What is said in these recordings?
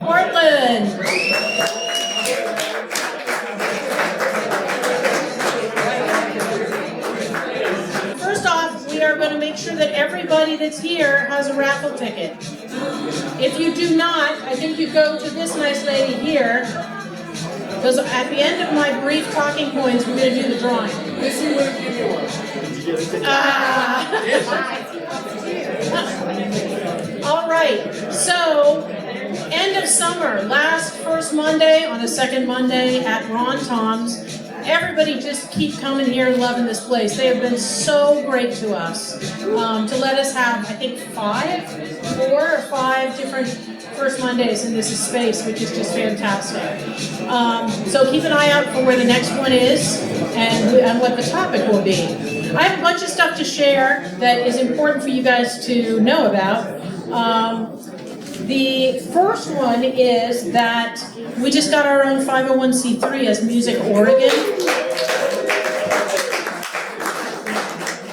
Portland. First off, we are going to make sure that everybody that's here has a raffle ticket. If you do not, I think you go to this nice lady here, because at the end of my brief talking points, we're going to do the drawing. Missi will give you one. All right, so end of summer, first Monday on the second Monday at Ron Tom's. Everybody just keep coming here and loving this place. They have been so great to us to let us have, I think, 4 or 5 different first Mondays in this space, which is just fantastic. So keep an eye out for where the next one is and what the topic will be. I have a bunch of stuff to share that is important for you guys to know about. The first one is that we just got our own 501c3 as Music Oregon.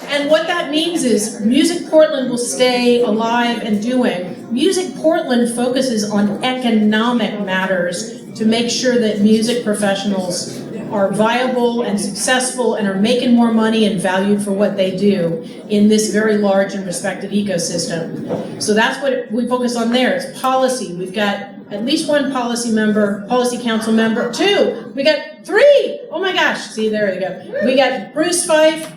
And what that means is Music Portland will stay alive and doing. Music Portland focuses on economic matters to make sure that music professionals are viable and successful and are making more money and valued for what they do in this very large and respected ecosystem. So that's what we focus on there. It's policy. We've got at least 1 policy council member, 2. We got 3. Oh my gosh. See, there you go. We got Bruce Fife,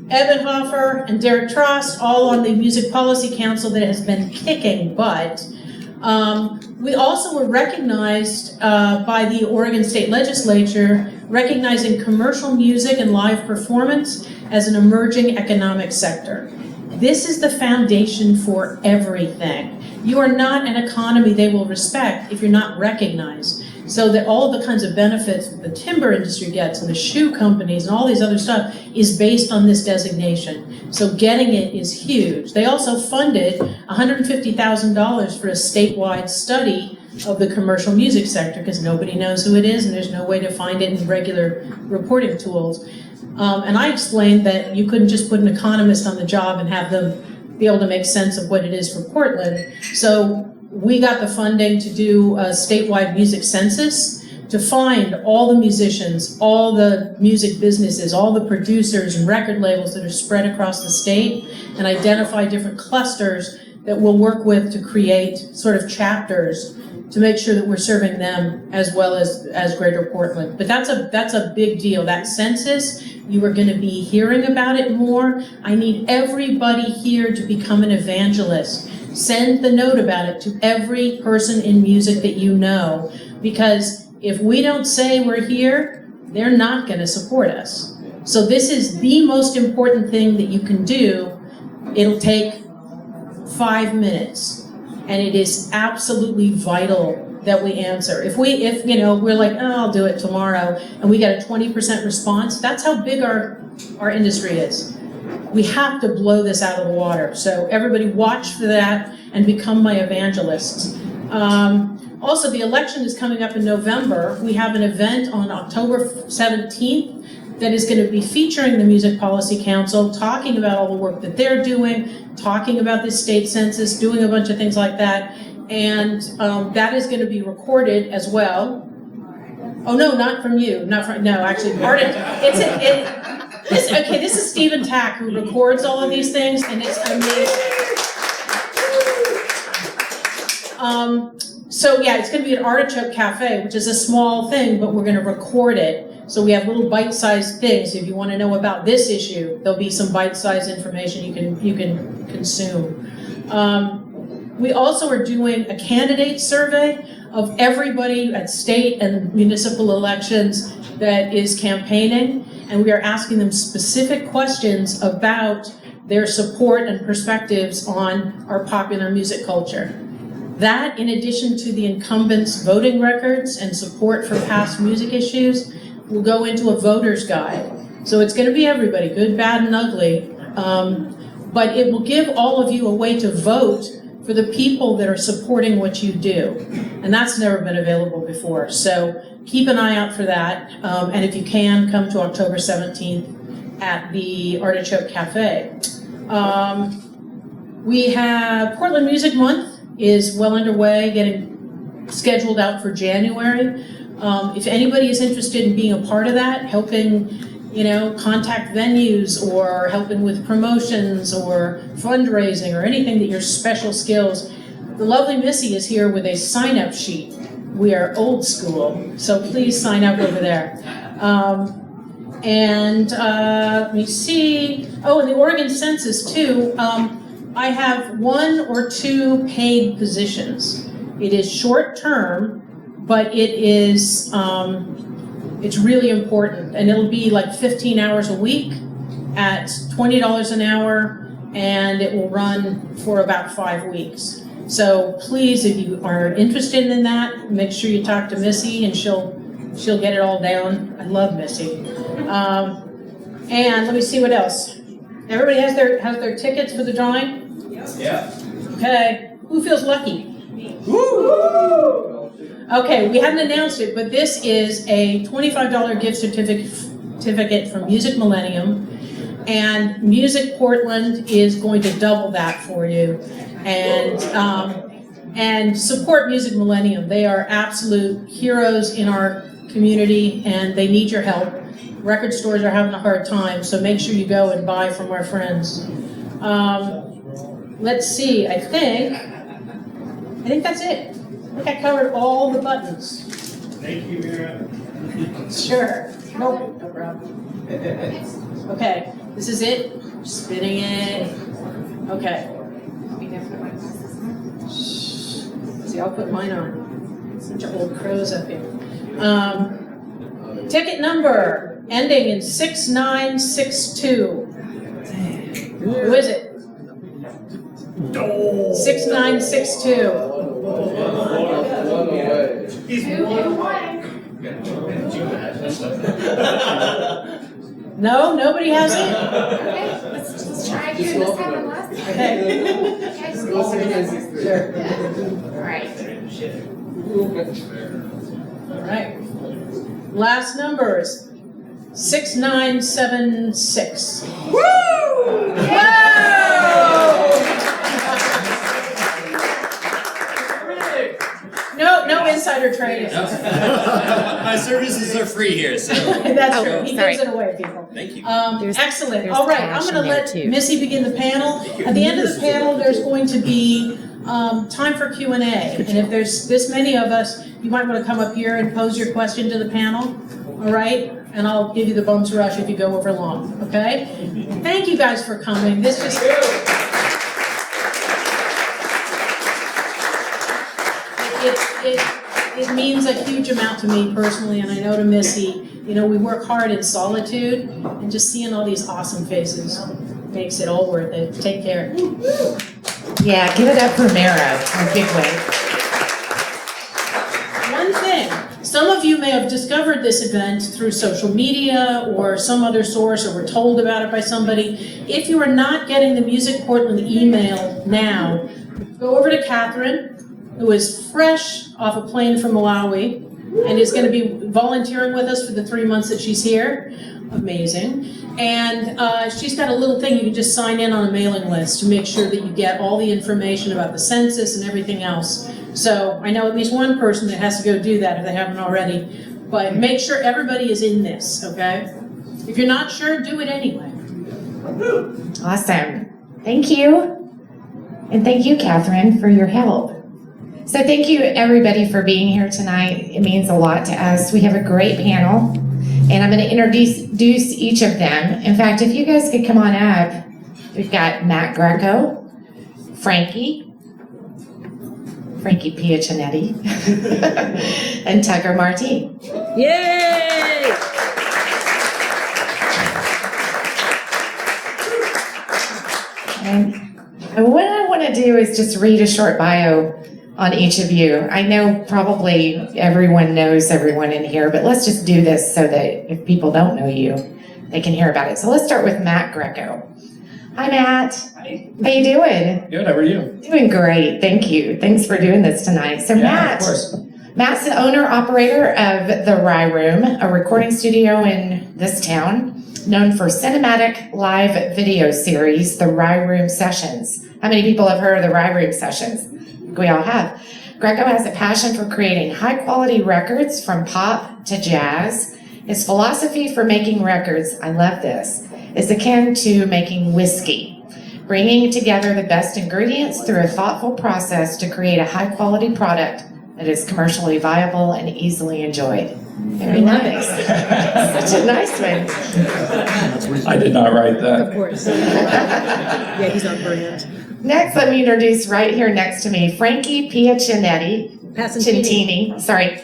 Evan Hoffer, and Derek Trost, all on the Music Policy Council that has been kicking butt. We also were recognized by the Oregon State Legislature, recognizing commercial music and live performance as an emerging economic sector. This is the foundation for everything. You are not an economy they will respect if you're not recognized. So that all of the kinds of benefits that the timber industry gets and the shoe companies and all these other stuff is based on this designation. So getting it is huge. They also funded $150,000 for a statewide study of the commercial music sector because nobody knows who it is and there's no way to find it in regular reporting tools. And I explained that you couldn't just put an economist on the job and have them be able to make sense of what it is for Portland. So we got the funding to do a statewide music census to find all the musicians, all the music businesses, all the producers and record labels that are spread across the state and identify different clusters that we'll work with to create sort of chapters to make sure that we're serving them as well as Greater Portland. But that's a big deal. That census, you are going to be hearing about it more. I need everybody here to become an evangelist. Send the note about it to every person in music that you know, because if we don't say we're here, they're not going to support us. So this is the most important thing that you can do. It'll take 5 minutes. And it is absolutely vital that we answer. If you know, we're like, oh, I'll do it tomorrow, and we get a 20% response, that's how big our industry is. We have to blow this out of the water. So everybody watch for that and become my evangelists. Also, the election is coming up in November. We have an event on October 17th that is going to be featuring the Music Policy Council, talking about all the work that they're doing, talking about this state census, doing a bunch of things like that. And that is going to be recorded as well. Oh, no, not from you. Actually, this is Stephen Tack, who records all of these things, and it's amazing. So yeah, it's going to be at Artichoke Cafe, which is a small thing, but we're going to record it. So we have little bite-sized things. If you want to know about this issue, there'll be some bite-sized information you can consume. We also are doing a candidate survey of everybody at state and municipal elections that is campaigning, and we are asking them specific questions about their support and perspectives on our popular music culture. That, in addition to the incumbents' voting records and support for past music issues, will go into a voter's guide. So it's going to be everybody, good, bad, and ugly, but it will give all of you a way to vote for the people that are supporting what you do. And that's never been available before. So keep an eye out for that. And if you can, come to October 17th at the Artichoke Cafe. We have Portland Music Month is well underway, getting scheduled out for January. If anybody is interested in being a part of that, helping, contact venues or helping with promotions or fundraising or anything that your special skills, the lovely Missy is here with a sign-up sheet. We are old school, so please sign up over there. Let me see. Oh, and the Oregon Census too. I have 1 or 2 paid positions. It is short-term, but it is, it's really important. And it'll be like 15 hours a week at $20 an hour, and it will run for about 5 weeks. So please, if you are interested in that, make sure you talk to Missy and she'll get it all down. I love Missy. And let me see what else. Everybody has their tickets for the drawing? Yeah. Okay. Who feels lucky? Woo! Okay, we haven't announced it, but this is a $25 gift certificate from Music Millennium, and Music Portland is going to double that for you. And support Music Millennium. They are absolute heroes in our community, and they need your help. Record stores are having a hard time, so make sure you go and buy from our friends. Let's see, I think that's it. I think I covered all the buttons. Thank you, Meara. Sure. No problem. Okay, this is it. Spinning it. Okay. See, I'll put mine on. Bunch of old crows up here. Ticket number ending in 6962. Who is it? 6962. No, nobody has it? Okay, let's try again. Let's have one last time. Okay. All right. Last numbers, 6976. Woo! No insider trading. My services are free here, so. That's true. He sorry. gives it away, people. Thank you. Excellent. All right, I'm going to let Missy begin the panel. At the end of the panel, there's going to be time for Q&A. And if there's this many of us, you might want to come up here and pose your question to the panel. All right? And I'll give you the bumps rush if you go over long. Okay? Thank you guys for coming. This just... It means a huge amount to me personally, and I know to Missy. We work hard in solitude, and just seeing all these awesome faces makes it all worth it. Take care. Yeah, give it up for Meara in a big way. One thing, some of you may have discovered this event through social media or some other source, or were told about it by somebody. If you are not getting the Music Portland email now, go over to Catherine, who is fresh off a plane from Malawi and is going to be volunteering with us for the 3 months that she's here. Amazing. And she's got a little thing you can just sign in on a mailing list to make sure that you get all the information about the census and everything else. So I know at least one person that has to go do that if they haven't already. But make sure everybody is in this, okay? If you're not sure, do it anyway. Awesome. Thank you. And thank you, Catherine, for your help. So thank you, everybody, for being here tonight. It means a lot to us. We have a great panel, and I'm going to introduce each of them. In fact, if you guys could come on up, we've got Matt Greco, Frankie Piacentini, and Tucker Martine. Yay! And what I want to do is just read a short bio on each of you. I know probably everyone knows everyone in here, but let's just do this so that if people don't know you, they can hear about it. So let's start with Matt Greco. Hi, Matt. Hi. How you doing? Good, how are you? Doing great, thank you. Thanks for doing this tonight. So Matt, of course. Matt's the owner-operator of the Rye Room, a recording studio in this town, known for cinematic live video series, the Rye Room Sessions. How many people have heard of the Rye Room Sessions? We all have. Greco has a passion for creating high-quality records from pop to jazz. His philosophy for making records, I love this, is akin to making whiskey, bringing together the best ingredients through a thoughtful process to create a high-quality product that is commercially viable and easily enjoyed. Very nice. Such a nice one. I did not write that. Of course. Yeah, he's on brand. Next, let me introduce right here next to me, Frankie Piacentini. Piacentini. Sorry.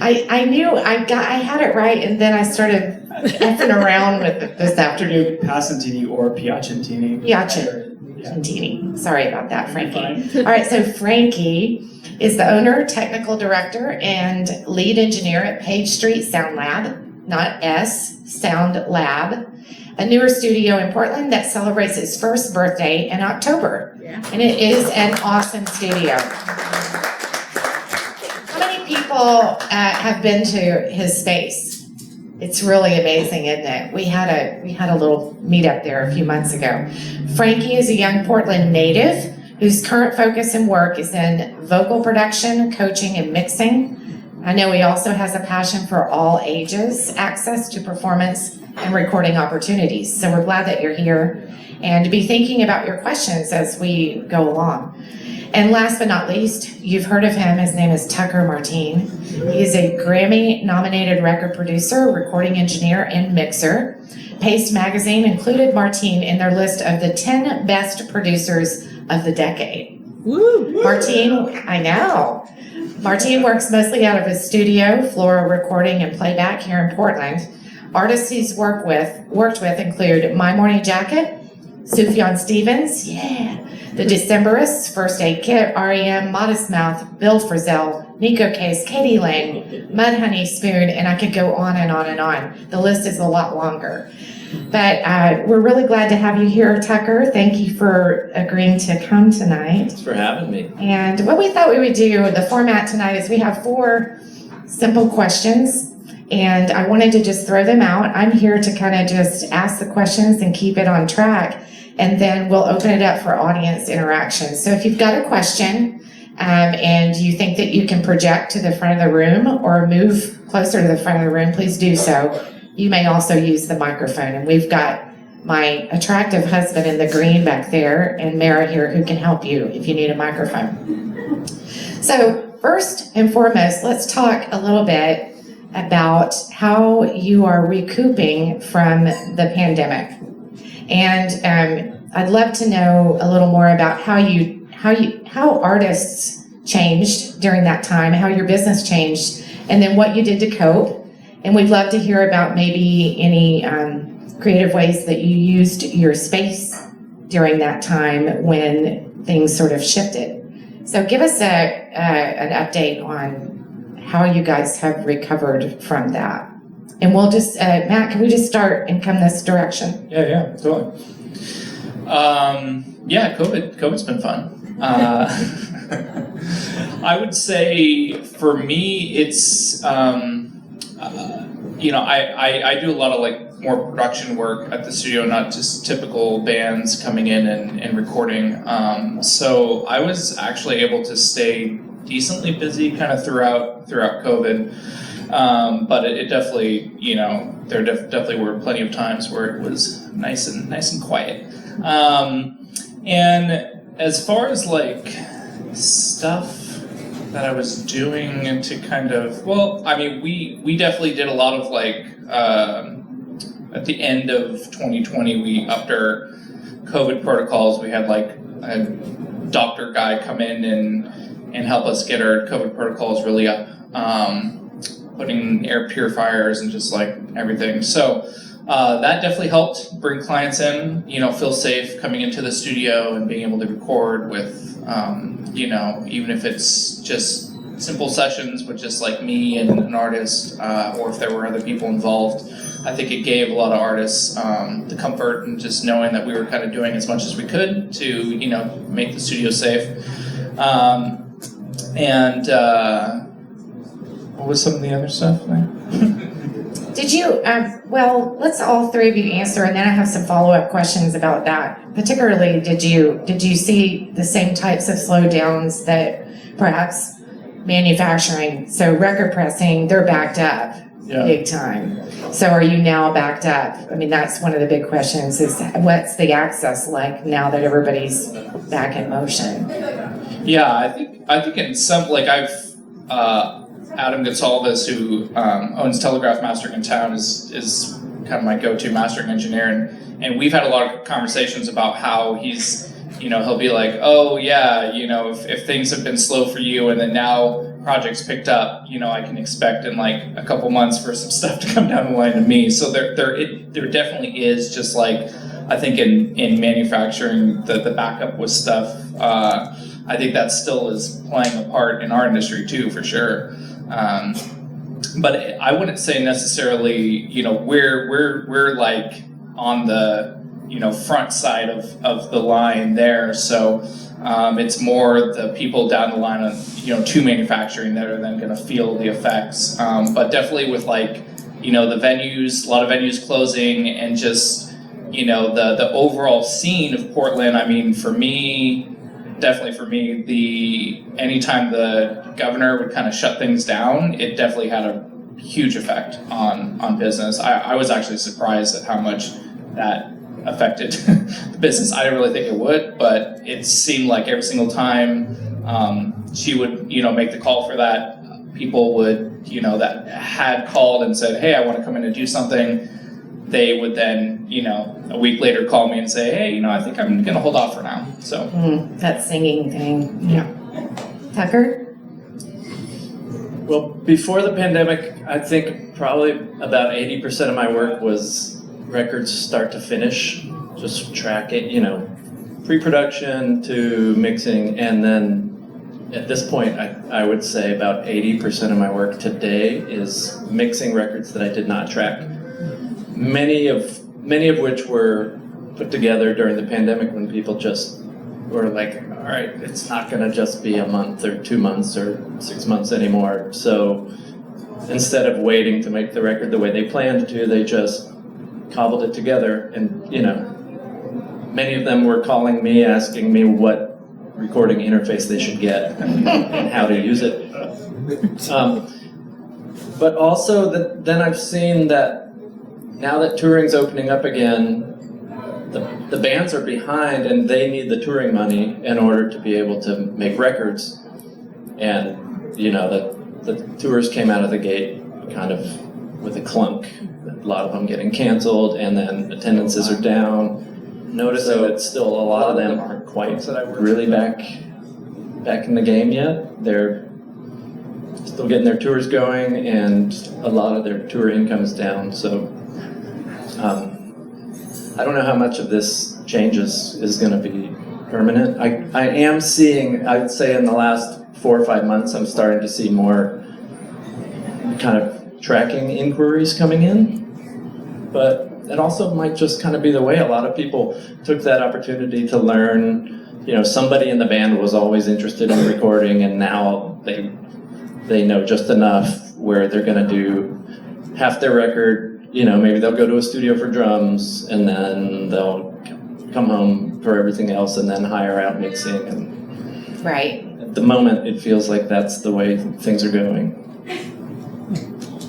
I knew I had it right, and then I started effing around with it this afternoon. Piacentini or Piacentini. Piacentini. Sorry about that, Frankie. All right, so Frankie is the owner, technical director, and lead engineer at Page Street Sound Lab, not Sound Lab, a newer studio in Portland that celebrates its first birthday in October. Yeah. And it is an awesome studio. How many people have been to his space? It's really amazing, isn't it? We had a little meetup there a few months ago. Frankie is a young Portland native whose current focus and work is in vocal production, coaching, and mixing. I know he also has a passion for all ages, access to performance and recording opportunities. So we're glad that you're here and to be thinking about your questions as we go along. And last but not least, you've heard of him. His name is Tucker Martine. He is a Grammy-nominated record producer, recording engineer, and mixer. Paste Magazine included Martine in their list of the 10 best producers of the decade. Woo! Martine, I know. Martine works mostly out of his studio, Flora Recording and Playback here in Portland. Artists he's worked with include My Morning Jacket, Sufjan Stevens, The Decemberists, First Aid Kit, REM, Modest Mouth, Bill Frisell, Nico Case, Katie Lang, Mudhoney Spoon, and I could go on and on and on. The list is a lot longer. But we're really glad to have you here, Tucker. Thank you for agreeing to come tonight. Thanks for having me. And what we thought we would do, the format tonight, is we have 4 simple questions, and I wanted to just throw them out. I'm here to kind of just ask the questions and keep it on track, and then we'll open it up for audience interaction. So if you've got a question and you think that you can project to the front of the room or move closer to the front of the room, please do so. You may also use the microphone, and we've got my attractive husband in the green back there and Meara here who can help you if you need a microphone. So first and foremost, let's talk a little bit about how you are recouping from the pandemic. And I'd love to know a little more about how artists changed during that time, how your business changed, and then what you did to cope. And we'd love to hear about maybe any creative ways that you used your space during that time when things sort of shifted. So give us an update on how you guys have recovered from that. And we'll just, Matt, can we just start and come this direction? Yeah, totally. COVID's been fun. I would say for me, it's, I do a lot of more production work at the studio, not just typical bands coming in and recording. So I was actually able to stay decently busy kind of throughout COVID. But it definitely, there definitely were plenty of times where it was nice and quiet. And as far as stuff that I was doing to kind of, we definitely did a lot of at the end of 2020, we upped our COVID protocols. We had a doctor guy come in and help us get our COVID protocols really up. Putting air purifiers and just everything. So that definitely helped bring clients in, feel safe coming into the studio and being able to record with, even if it's just simple sessions with just me and an artist, or if there were other people involved. I think it gave a lot of artists the comfort and just knowing that we were kind of doing as much as we could to, make the studio safe. What was some of the other stuff there? Did you, let's all 3 of you answer, and then I have some follow-up questions about that. Particularly, did you see the same types of slowdowns that perhaps manufacturing. So record pressing, they're backed up Yeah. big time. So are you now backed up? I mean, that's one of the big questions is what's the access like now that everybody's back in motion? Yeah, I think in some, like I've, Adam Gonsalves, who owns Telegraph Mastering in town, is kind of my go-to mastering engineer, and we've had a lot of conversations about how he's, he'll be like, oh yeah, if things have been slow for you and then now projects picked up, I can expect in like a couple months for some stuff to come down the line to me. So there definitely is, just like I think in manufacturing the backup with stuff. I think that still is playing a part in our industry too, for sure. But I wouldn't say necessarily, we're like on the, front side of the line there. So it's more the people down the line of, to manufacturing that are then going to feel the effects. But definitely with like, the venues, a lot of venues closing, and just, the overall scene of Portland. I mean, definitely for me, anytime the governor would kind of shut things down, it definitely had a huge effect on business. I was actually surprised at how much that affected the business. I didn't really think it would, but it seemed like every single time she would, make the call for that, people would, that had called and said, hey, I want to come in and do something, they would then, a week later call me and say, hey, I think I'm going to hold off for now. So That singing thing. Yeah. Tucker? Well, before the pandemic, I think probably about 80% of my work was records start to finish, just track it, pre-production to mixing, and then at this point, I would say about 80% of my work today is mixing records that I did not track. Many of which were put together during the pandemic when people just were like, all right, it's not going to just be a month or 2 months or 6 months anymore. So instead of waiting to make the record the way they planned to, they just cobbled it together. And, many of them were calling me, asking me what recording interface they should get and how to use it. But also then I've seen that now that touring's opening up again, the bands are behind and they need the touring money in order to be able to make records. And, the tours came out of the gate kind of with a clunk. A lot of them getting canceled, and then attendances are down. Notice that still a lot of them aren't quite really back in the game yet. They're still getting their tours going, and a lot of their tour income is down. So I don't know how much of this change is going to be permanent. I am seeing, I would say in the last 4 or 5 months, I'm starting to see more kind of tracking inquiries coming in. But it also might just kind of be the way a lot of people took that opportunity to learn. Somebody in the band was always interested in recording, and now they know just enough where they're going to do half their record. Maybe they'll go to a studio for drums, and then they'll come home for everything else, and then hire out mixing. And Right. at the moment, it feels like that's the way things are going.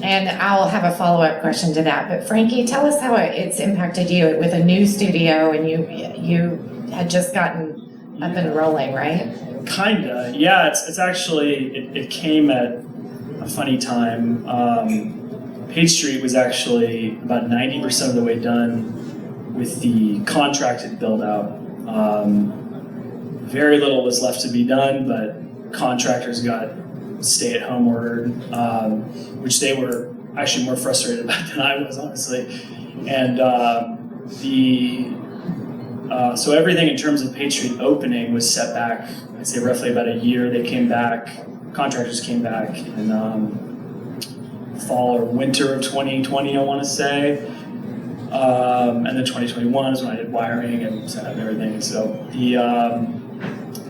And I'll have a follow-up question to that. But Frankie, tell us how it's impacted you with a new studio, and you had just gotten up and rolling, right? Kinda, yeah. It's actually it came at a funny time. Page Street was actually about 90% of the way done with the contracted build out. Very little was left to be done, but contractors got stay-at-home ordered, which they were actually more frustrated about than I was, honestly. And so everything in terms of Page Street opening was set back, I'd say roughly about a year. They came back, contractors came back in fall or winter of 2020, I want to say. And then 2021 is when I did wiring and setup and everything. So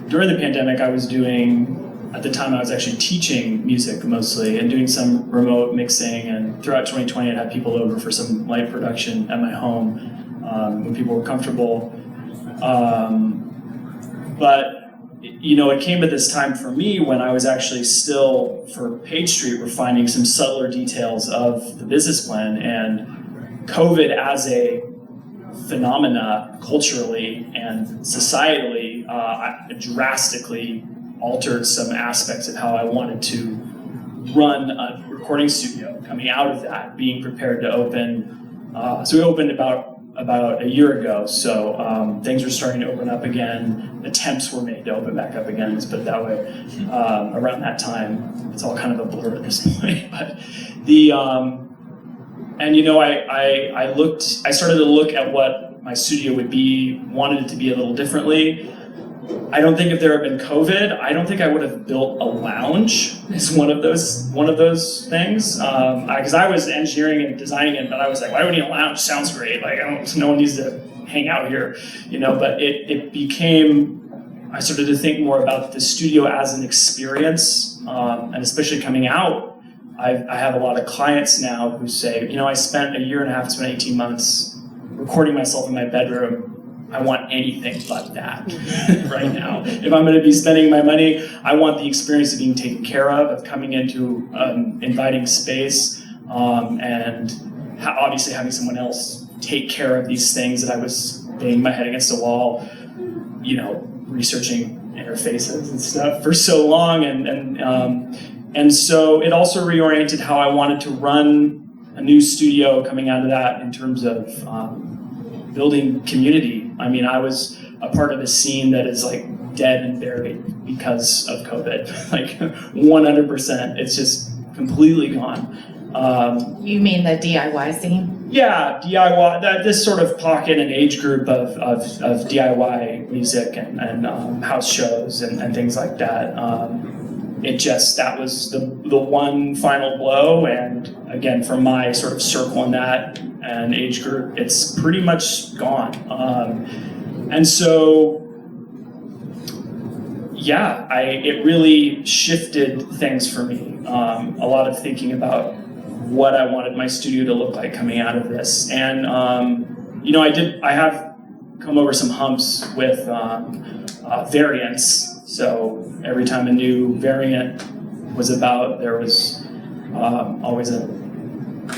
during the pandemic, I was doing, at the time I was actually teaching music mostly and doing some remote mixing, and throughout 2020 I'd have people over for some light production at my home when people were comfortable. But it came at this time for me when I was actually still, for Page Street, refining some subtler details of the business plan, and COVID as a phenomena culturally and societally drastically altered some aspects of how I wanted to run a recording studio coming out of that, being prepared to open. So we opened about a year ago, so things were starting to open up again. Attempts were made to open back up again, let's put it that way. Around that time, it's all kind of a blur at this point. But I started to look at what my studio would be, wanted it to be a little differently. I don't think if there had been COVID, I don't think I would have built a lounge. It's one of those things. Because I was engineering and designing it, but I was like, why do we need a lounge? Sounds great. Like, no one needs to hang out here, But it became, I started to think more about the studio as an experience, and especially coming out, I have a lot of clients now who say, I spent a year and a half, spent 18 months recording myself in my bedroom. I want anything but that right now. If I'm going to be spending my money, I want the experience of being taken care of coming into an inviting space, and obviously having someone else take care of these things that I was banging my head against the wall, researching interfaces and stuff for so long, and so it also reoriented how I wanted to run a new studio coming out of that in terms of building community. I mean, I was a part of a scene that is like dead and buried because of COVID, like 100%. It's just completely gone. You mean the DIY scene? Yeah, DIY, this sort of pocket and age group of DIY music and house shows and things like that. That was the one final blow, and again, from my sort of circle in that and age group, it's pretty much gone. And so, it really shifted things for me. A lot of thinking about what I wanted my studio to look like coming out of this. And, I have come over some humps with variants. So every time a new variant was about, there was always a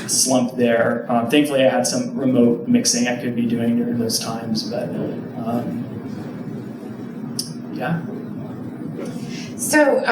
slump there. Thankfully, I had some remote mixing I could be doing during those times, but yeah. So,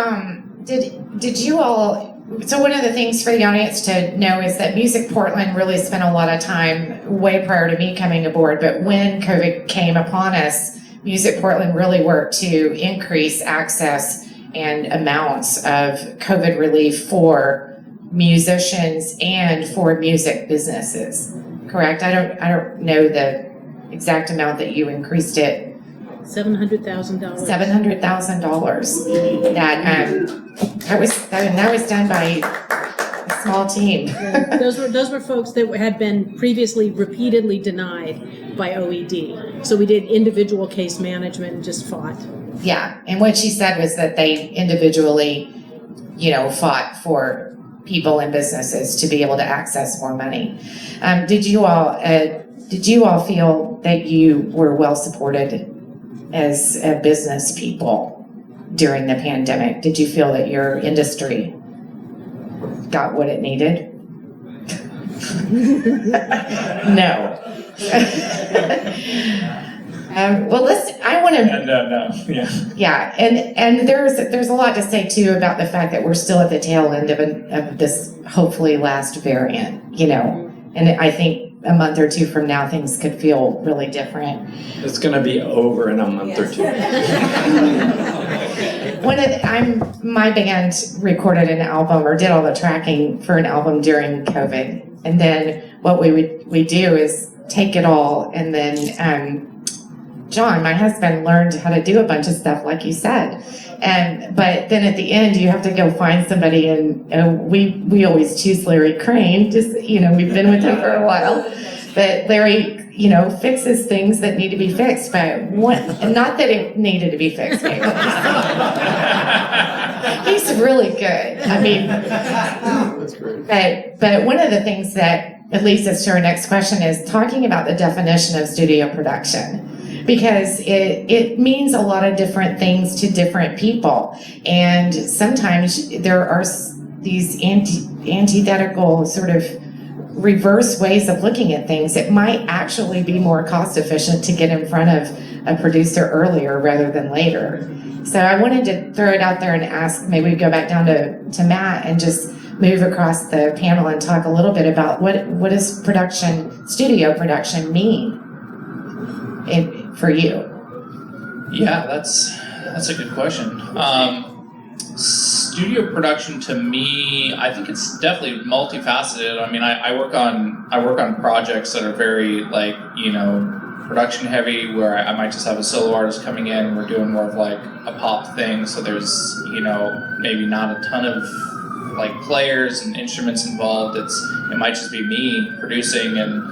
did you all? So one of the things for the audience to know is that Music Portland really spent a lot of time way prior to me coming aboard. But when COVID came upon us, Music Portland really worked to increase access and amounts of COVID relief for musicians and for music businesses. Correct? I don't know the exact amount that you increased it. $700,000. $700,000. That was done by a small team. Yeah, those were folks that had been previously repeatedly denied by OED. So we did individual case management and just fought. Yeah, and what she said was that they individually, fought for people and businesses to be able to access more money. Did you all feel that you were well supported as business people during the pandemic? Did you feel that your industry got what it needed? No. I want to. No. Yeah. Yeah, and there's a lot to say too about the fact that we're still at the tail end of this hopefully last variant, and I think a month or two from now things could feel really different. It's going to be over in a month or two. My band recorded an album or did all the tracking for an album during COVID, and then what we do is take it all, and then John, my husband, learned how to do a bunch of stuff like you said, but then at the end you have to go find somebody, and we always choose Larry Crane. Just we've been with him for a while, but Larry fixes things that need to be fixed. But not that it needed to be fixed. He's really good. I mean, that's great. But one of the things that leads us to our next question is talking about the definition of studio production. because it means a lot of different things to different people. And sometimes there are these antithetical sort of reverse ways of looking at things. It might actually be more cost efficient to get in front of a producer earlier rather than later. So I wanted to throw it out there and ask, maybe we go back down to Matt and just move across the panel and talk a little bit about what does studio production mean for you? Yeah, that's a good question. Studio production to me, I think it's definitely multifaceted. I mean, I work on projects that are very production heavy, where I might just have a solo artist coming in and we're doing more of like a pop thing. So there's maybe not a ton of players and instruments involved. It might just be me producing and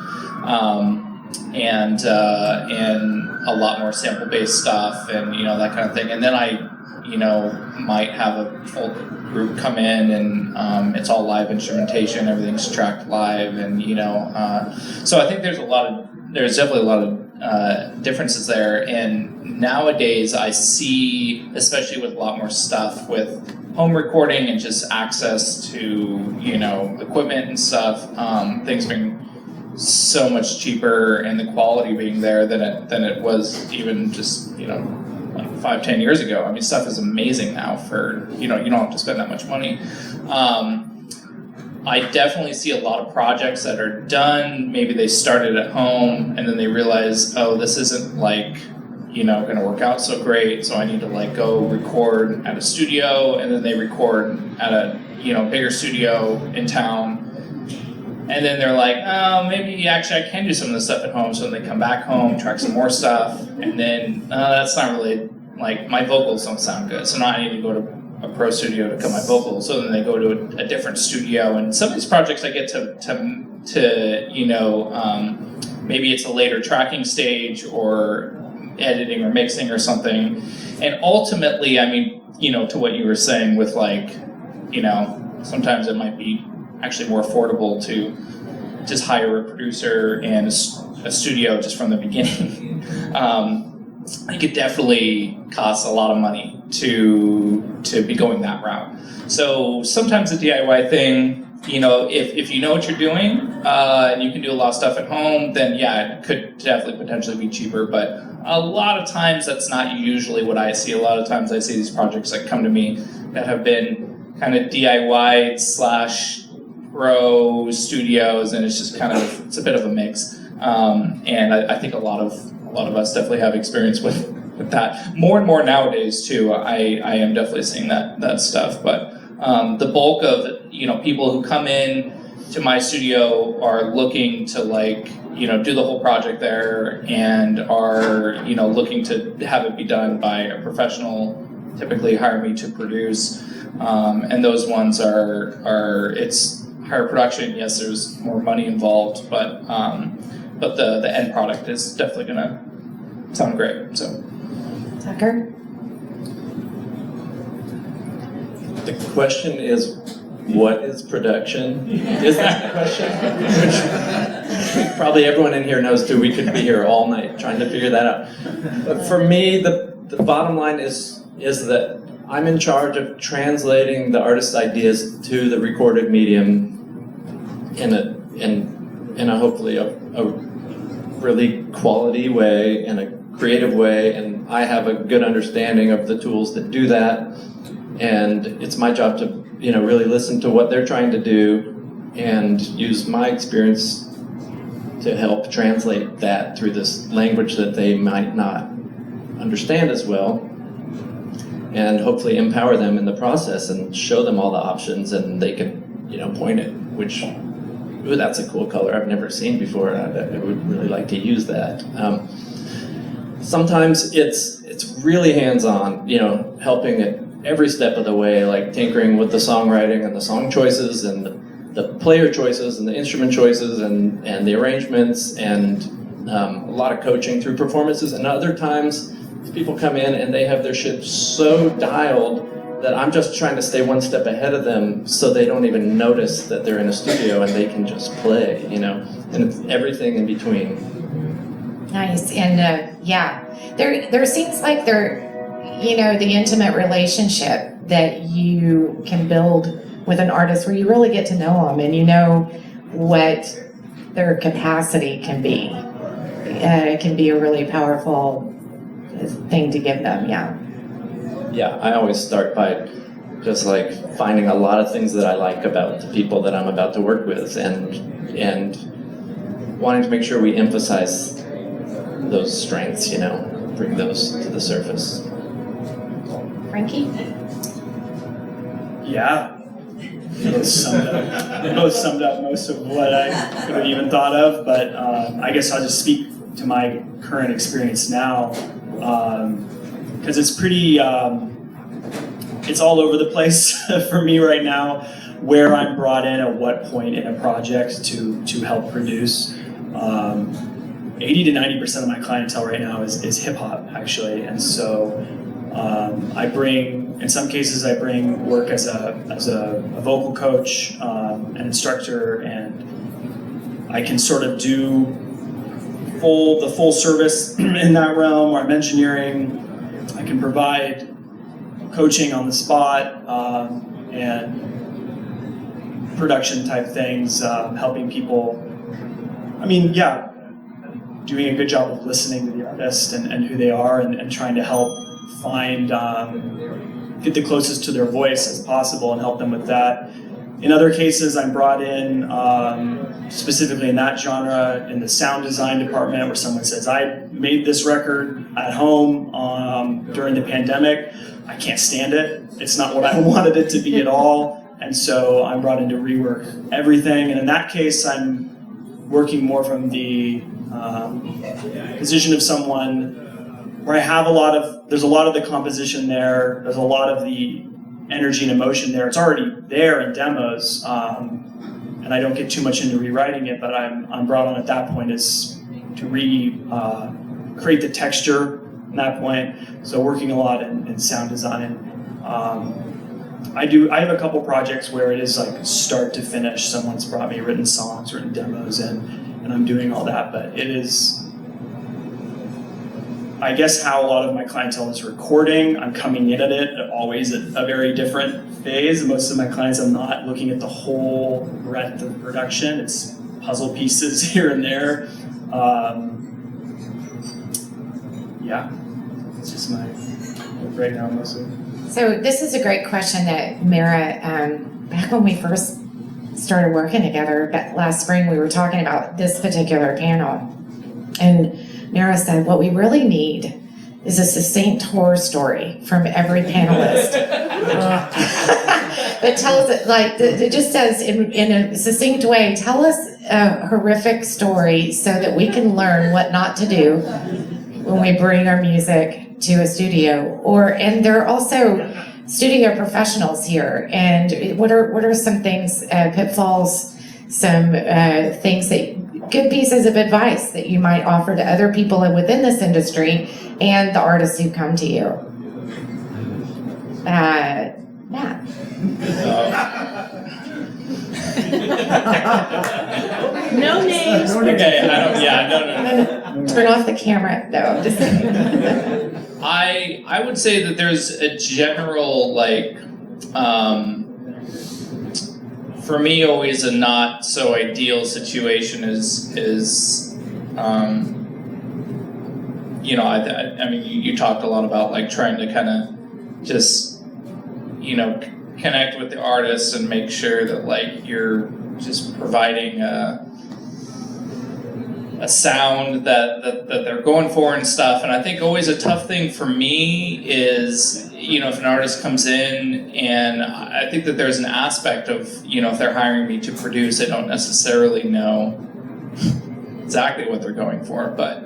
a lot more sample-based stuff and that kind of thing. And then I might have a full group come in and it's all live instrumentation, everything's tracked live, and so I think there's definitely a lot of differences there. And nowadays I see, especially with a lot more stuff with home recording and just access to equipment and stuff, things being so much cheaper and the quality being there than it was even just 5-10 years ago. I mean, stuff is amazing now for you don't have to spend that much money. I definitely see a lot of projects that are done. Maybe they started at home and then they realize, oh, this isn't going to work out so great, so I need to go record at a studio, and then they record at a bigger studio in town, and then they're like, oh, maybe actually I can do some of this stuff at home. So then they come back home, track some more stuff, and then that's not really my vocals don't sound good, so now I need to go to a pro studio to cut my vocals. So then they go to a different studio, and some of these projects I get to maybe it's a later tracking stage or editing or mixing or something. And ultimately, I mean, to what you were saying with sometimes it might be actually more affordable to just hire a producer and a studio just from the beginning. It could definitely cost a lot of money to be going that route. So sometimes the DIY thing, if you know what you're doing and you can do a lot of stuff at home, then yeah, it could definitely potentially be cheaper. But a lot of times that's not usually what I see. A lot of times I see these projects that come to me that have been kind of DIY / pro studios, and it's just it's a bit of a mix. And I think a lot of us definitely have experience with that. More and more nowadays too. I am definitely seeing that stuff. But the bulk of people who come in to my studio are looking to do the whole project there, and are looking to have it be done by a professional. Typically hire me to produce, and those ones are it's higher production. Yes, there's more money involved, but the end product is definitely gonna sound great. So, Tucker? The question is, what is production? Is that the question? Which probably everyone in here knows too. We could be here all night trying to figure that out. But for me, the bottom line is that I'm in charge of translating the artist's ideas to the recorded medium in a hopefully a really quality way and a creative way, and I have a good understanding of the tools that do that. And it's my job to, really listen to what they're trying to do and use my experience to help translate that through this language that they might not understand as well, and hopefully empower them in the process and show them all the options, and they can, point it, which, ooh, that's a cool color I've never seen before. I would really like to use that. Sometimes it's really hands-on, helping at every step of the way, like tinkering with the songwriting and the song choices and the player choices and the instrument choices and the arrangements, and a lot of coaching through performances. And other times people come in and they have their shit so dialed that I'm just trying to stay one step ahead of them so they don't even notice that they're in a studio and they can just play, and it's everything in between. Nice. And there seems like the intimate relationship that you can build with an artist where you really get to know them and you know what their capacity can be. It can be a really powerful thing to give them, yeah. Yeah, I always start by just like finding a lot of things that I like about the people that I'm about to work with and wanting to make sure we emphasize those strengths, bring those to the surface. Frankie? Yeah. Both summed up most of what I could have even thought of, but I guess I'll just speak to my current experience now, because it's pretty, it's all over the place for me right now, where I'm brought in at what point in a project to help produce. 80 to 90% of my clientele right now is hip hop, actually, and so in some cases I bring work as a vocal coach, an instructor, and I can sort of do the full service in that realm where I'm engineering. I can provide coaching on the spot and production type things, helping people. Doing a good job of listening to the artist and who they are and trying to help find, get the closest to their voice as possible and help them with that. In other cases, I'm brought in specifically in that genre in the sound design department where someone says, I made this record at home during the pandemic. I can't stand it. It's not what I wanted it to be at all. And so I'm brought in to rework everything. And in that case, I'm working more from the position of someone where I have there's a lot of the composition there, there's a lot of the energy and emotion there. It's already there in demos, and I don't get too much into rewriting it, but I'm brought on at that point is to create the texture at that point. So working a lot in sound design. I have a couple projects where it is like start to finish. Someone's brought me written songs, written demos, and I'm doing all that, but it is, I guess, how a lot of my clientele is recording. I'm coming in at it always at a very different phase. Most of my clients, I'm not looking at the whole breadth of production. It's puzzle pieces here and there. It's just my right now mostly. So this is a great question that Meara, back when we first started working together last spring, we were talking about this particular panel. And Meara said, what we really need is a succinct horror story from every panelist. That tells it, it just says in a succinct way, tell us a horrific story so that we can learn what not to do when we bring our music to a studio. And there are also studio professionals here, and what are some things, pitfalls, some things good pieces of advice that you might offer to other people within this industry and the artists who come to you? Matt. No names. Okay, no. Turn off the camera, though. Just I would say that there's a general, for me, always a not so ideal situation is you talked a lot about trying to kind of just, connect with the artists and make sure that you're just providing a sound that they're going for and stuff. And I think always a tough thing for me is, if an artist comes in, and I think that there's an aspect of, if they're hiring me to produce, I don't necessarily know exactly what they're going for. But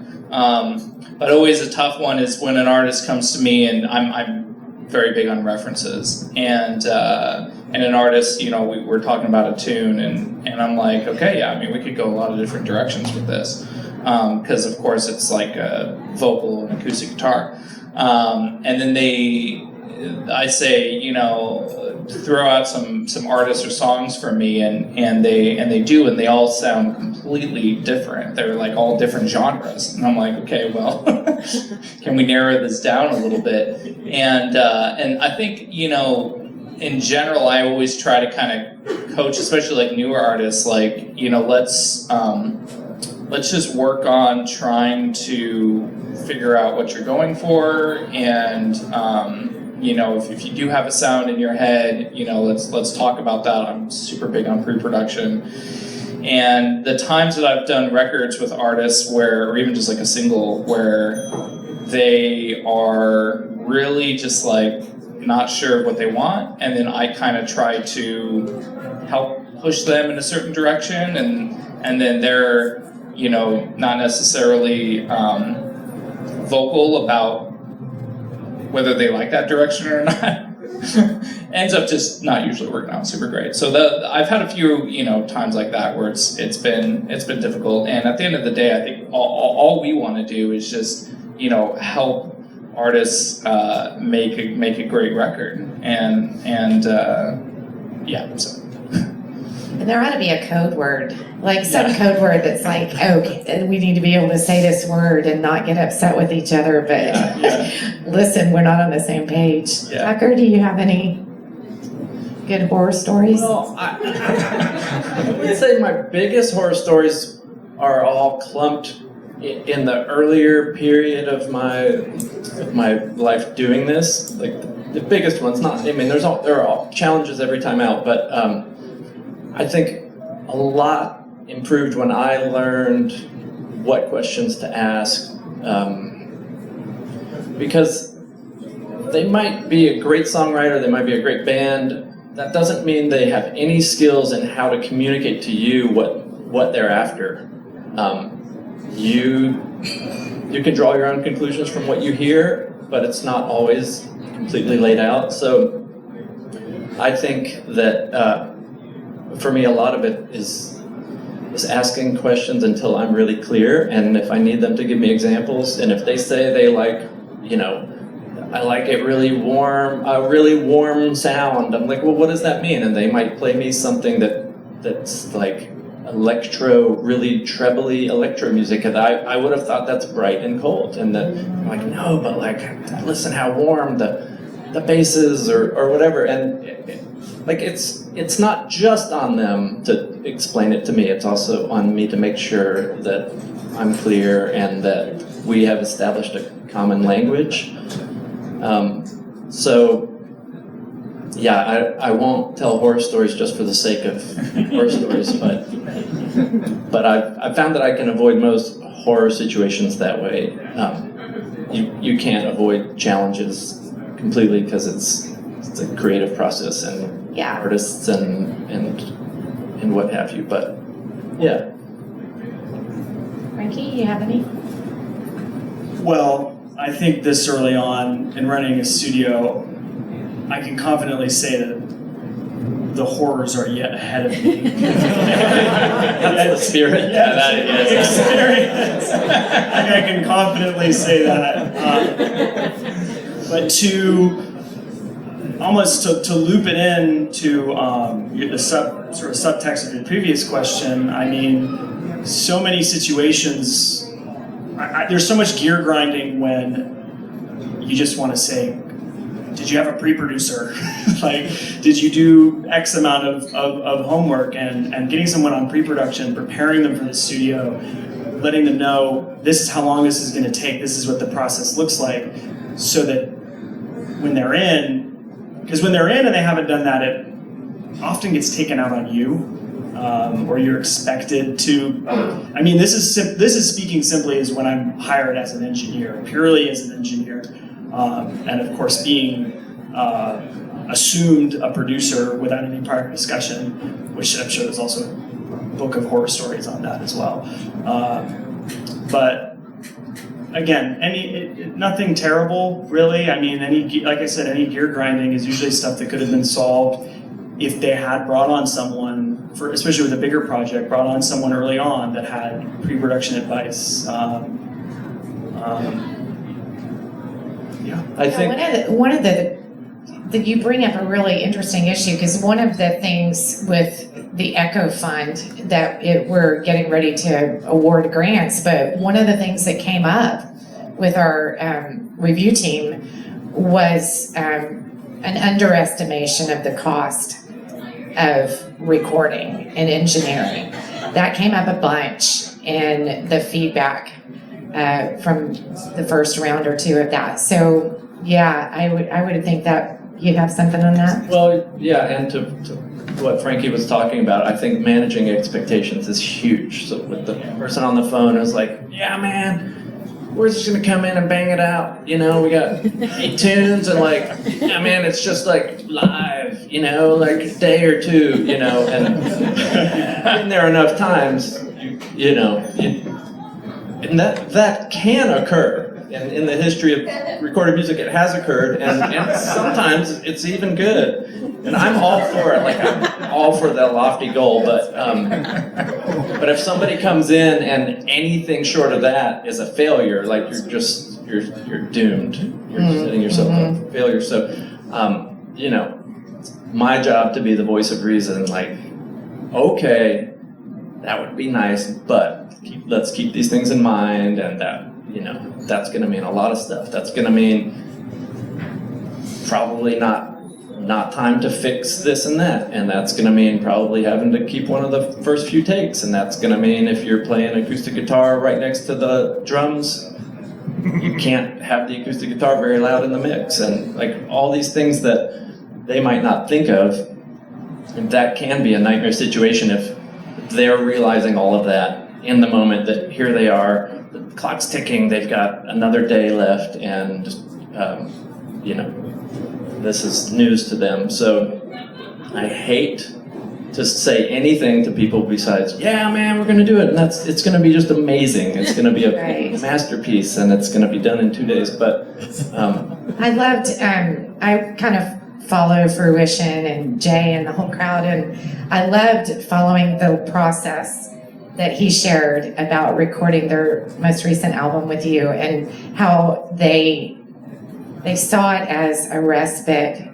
always a tough one is when an artist comes to me, and I'm very big on references, and an artist, we're talking about a tune, and I'm like, okay, yeah, we could go a lot of different directions with this, because of course it's like a vocal and acoustic guitar, and then I say, throw out some artists or songs for me, and they do, and they all sound completely different. They're like all different genres, and I'm like, okay, well, can we narrow this down a little bit? And I think, you know, in general, I always try to kind of coach, especially like newer artists, like, you know, let's just work on trying to figure out what you're going for, and you know, if you do have a sound in your head, you know, let's talk about that. I'm super big on pre-production. And the times that I've done records with artists where, or even just like a single, where they are really just like not sure what they want, and then I kind of try to help push them in a certain direction, and then they're, you know, not necessarily vocal about whether they like that direction or not. Ends up just not usually working out super great. So I've had a few, you know, times like that where it's been difficult. And at the end of the day, I think all we want to do is just, you know, help artists make a great record. And yeah. So. And there ought to be a code word, like some code word that's like, oh, we need to be able to say this word and not get upset with each other, but listen, we're not on the same page. Yeah. Tucker, do you have any good horror stories? Well, I would say my biggest horror stories are all clumped in the earlier period of my life doing this. Like the biggest ones, not, I mean, there are all challenges every time out, but I think a lot improved when I learned what questions to ask, because they might be a great songwriter, they might be a great band. That doesn't mean they have any skills in how to communicate to you what they're after. You can draw your own conclusions from what you hear, but it's not always completely laid out. So I think that for me, a lot of it is asking questions until I'm really clear, and if I need them to give me examples, and if they say they like, you know, I like it really warm, a really warm sound, I'm like, well, what does that mean? And they might play me something that's like electro, really trebly electro music, and I would have thought that's bright and cold, and that I'm like, no, but like, listen how warm the bass is, or whatever, and like it's not just on them to explain it to me, it's also on me to make sure that I'm clear and that we have established a common language. So yeah, I won't tell horror stories just for the sake of horror stories, but I've found that I can avoid most horror situations that way. You can't avoid challenges completely because it's a creative process, and artists and what have you, but yeah. Frankie, you have any? Well, I think this early on in running a studio, I can confidently say that the horrors are yet ahead of me. That's the spirit. Yeah, that is. Experience. I can confidently say that. But to loop it in to the subtext of your previous question, I mean, so many situations, there's so much gear grinding when you just want to say, did you have a pre-producer? Like, did you do X amount of homework, and getting someone on pre-production, preparing them for the studio, letting them know this is how long this is going to take, this is what the process looks like, so that when they're in, because when they're in and they haven't done that, it often gets taken out on you, or you're expected to. I mean, this is speaking simply as when I'm hired as an engineer, purely as an engineer, and of course being assumed a producer without any prior discussion, which I'm sure there's also a book of horror stories on that as well. But again, nothing terrible, really. I mean, like I said, any gear grinding is usually stuff that could have been solved if they had brought on someone, especially with a bigger project, brought on someone early on that had pre-production advice. I think one of the that you bring up a really interesting issue, because one of the things with the Echo Fund that we're getting ready to award grants, but one of the things that came up with our review team was an underestimation of the cost of recording and engineering. That came up a bunch in the feedback from the first round or two of that. So yeah, I would think that you have something on that? Well, yeah, and to what Frankie was talking about, I think managing expectations is huge. So with the person on the phone who's like, yeah, man, we're just gonna come in and bang it out. You know, we got 8 tunes and like, yeah, man, it's just like live, you know, like a day or two, you know, and been there enough times, you know, and that can occur. And in the history of recorded music, it has occurred, and sometimes it's even good. And I'm all for it. Like I'm all for the lofty goal, but if somebody comes in and anything short of that is a failure, like you're doomed. You're setting yourself up for failure. So, you know, my job to be the voice of reason. Like, okay, that would be nice, but let's keep these things in mind, and that. You know, that's going to mean a lot of stuff. That's going to mean probably not time to fix this and that. And that's going to mean probably having to keep one of the first few takes. And that's going to mean if you're playing acoustic guitar right next to the drums, you can't have the acoustic guitar very loud in the mix. And like all these things that they might not think of, and that can be a nightmare situation if they're realizing all of that in the moment that here they are, the clock's ticking, they've got another day left, and you know, this is news to them. So I hate to say anything to people besides, yeah, man, we're gonna do it, and it's gonna be just amazing. It's gonna be a masterpiece, and it's gonna be done in 2 days. But I loved, I kind of follow Fruition and Jay and the whole crowd, and I loved following the process that he shared about recording their most recent album with you, and how they saw it as a respite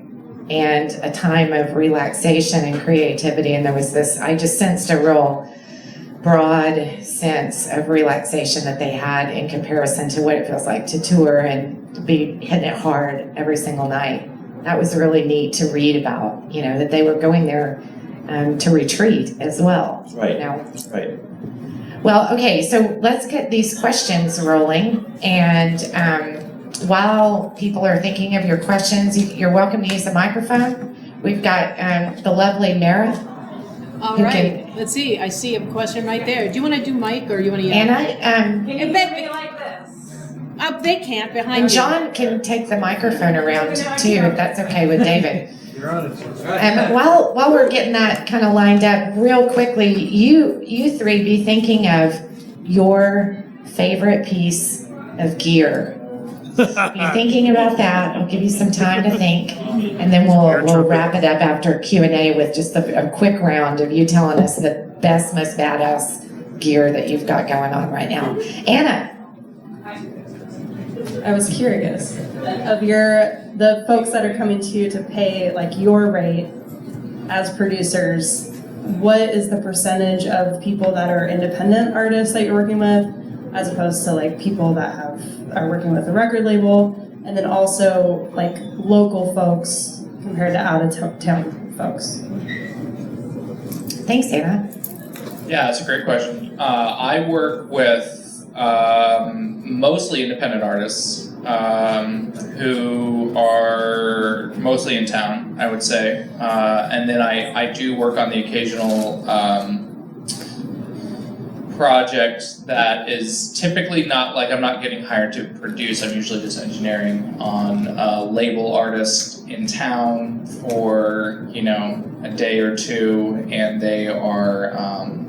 and a time of relaxation and creativity. And there was this, I just sensed a real broad sense of relaxation that they had in comparison to what it feels like to tour and to be hitting it hard every single night. That was really neat to read about, you know, that they were going there to retreat as well. Right. You know? Right. Well, okay, so let's get these questions rolling. And while people are thinking of your questions, you're welcome to use the microphone. We've got the lovely Meara. All right, let's see. I see a question right there. Do you want to do Mike, or you want to yell? Anna, You can be like this. They can't behind and you. John can take the microphone around too, if that's okay with David. You're on it. While we're getting that kind of lined up, real quickly, you three be thinking of your favorite piece of gear. Be thinking about that. I'll give you some time to think, and then we'll wrap it up after Q&A with just a quick round of you telling us the best, most badass gear that you've got going on right now. Anna. I was curious of the folks that are coming to you to pay like your rate as producers. What is the percentage of people that are independent artists that you're working with, as opposed to like people that are working with a record label, and then also like local folks compared to out of town folks? Thanks, Anna. Yeah, that's a great question. I work with mostly independent artists who are mostly in town, I would say. And then I do work on the occasional project that is typically not like I'm not getting hired to produce. I'm usually just engineering on a label artist in town for, you know, a day or two, and they are,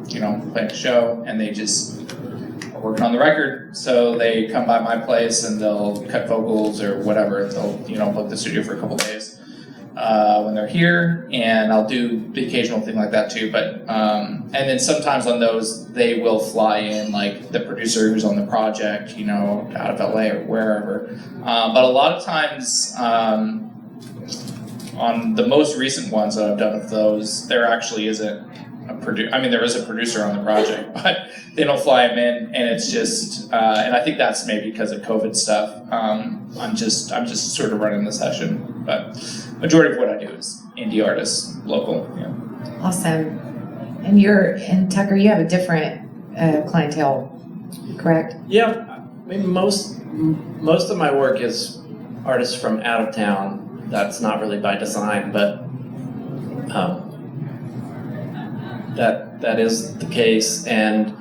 you know, playing a show, and they just are working on the record. So they come by my place and they'll cut vocals or whatever. They'll, you know, book the studio for a couple days when they're here, and I'll do the occasional thing like that too. But and then sometimes on those they will fly in like the producer who's on the project, you know, out of LA or wherever. But a lot of times on the most recent ones that I've done of those, there actually isn't there is a producer on the project, but they don't fly him in, and it's just, and I think that's maybe because of COVID stuff. I'm just sort of running the session, but majority of what I do is indie artists, local. Yeah. Awesome. And Tucker, you have a different clientele, correct? Yeah, I mean, most of my work is artists from out of town. That's not really by design, but that is the case, and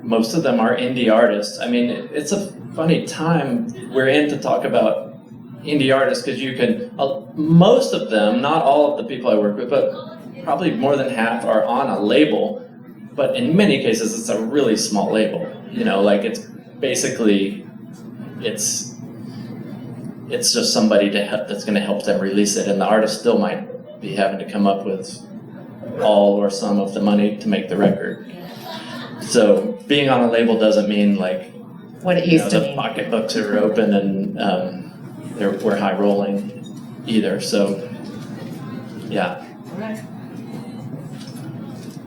most of them are indie artists. I mean, it's a funny time we're in to talk about indie artists, because you can, most of them, not all of the people I work with, but probably more than half are on a label, but in many cases it's a really small label. You know, like it's basically, it's just somebody that's going to help them release it, and the artist still might be having to come up with all or some of the money to make the record. So being on a label doesn't mean like what it used to the mean. pocketbooks are open and we're high rolling either. So yeah.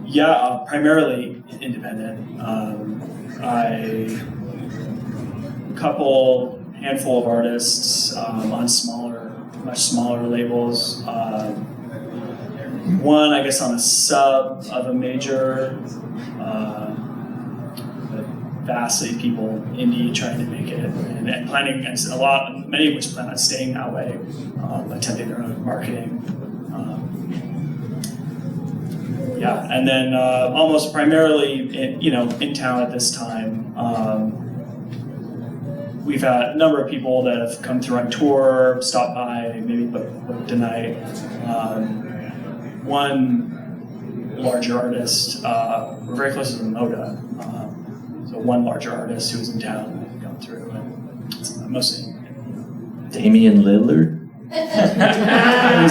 Yeah, primarily independent. Handful of artists on much smaller labels. One, I guess, on a sub of a major, but vastly people indie trying to make it and planning, and many of which plan on staying that way, attempting their own marketing. Yeah, and then almost primarily in town at this time. We've had a number of people that have come through on tour, stopped by, maybe booked a night. One larger artist, we're very close to the Moda, so one larger artist who was in town had come through, and it's mostly Damian Lillard? I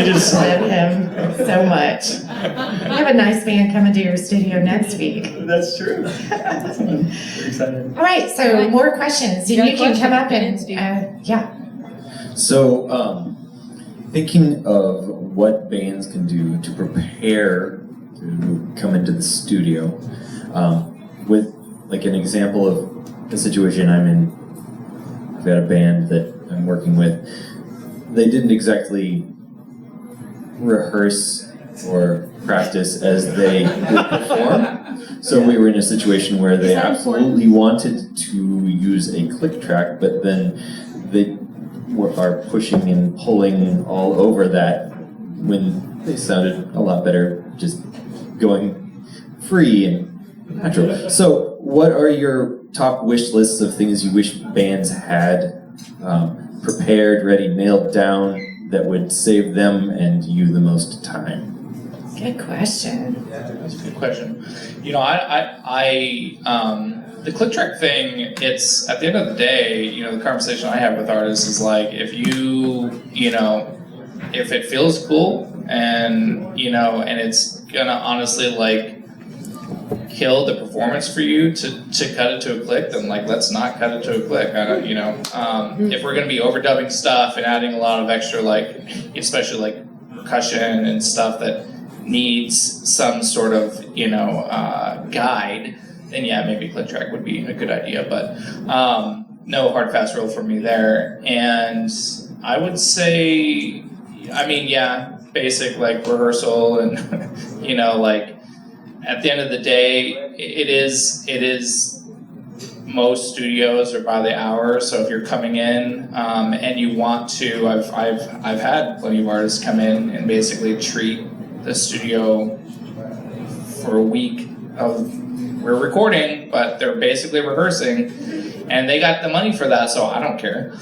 just love him so much. You have a nice band coming to your studio next week. That's true. Very excited. All right, so more questions. You can come up and, yeah. So, thinking of what bands can do to prepare to come into the studio, with like an example of the situation I'm in, I've got a band that I'm working with. They didn't exactly rehearse or practice as they would perform. So we were in a situation where they absolutely wanted to use a click track, but then they are pushing and pulling all over that when they sounded a lot better just going free and natural. So what are your top wish lists of things you wish bands had prepared, ready, nailed down, that would save them and you the most time? Good question. Yeah, that's a good question. You know, the click track thing, it's, at the end of the day, the conversation I have with artists is like, if if it feels cool and, and it's gonna honestly like kill the performance for you to cut it to a click, then like let's not cut it to a click. If we're gonna be overdubbing stuff and adding a lot of extra, like especially like percussion and stuff that needs some sort of guide, then yeah, maybe click track would be a good idea. But no hard fast rule for me there. And I would say, basic like rehearsal and like. At the end of the day, it is most studios are by the hour. So if you're coming in and you want to, I've had plenty of artists come in and basically treat the studio for a week of we're recording, but they're basically rehearsing, and they got the money for that, so I don't care.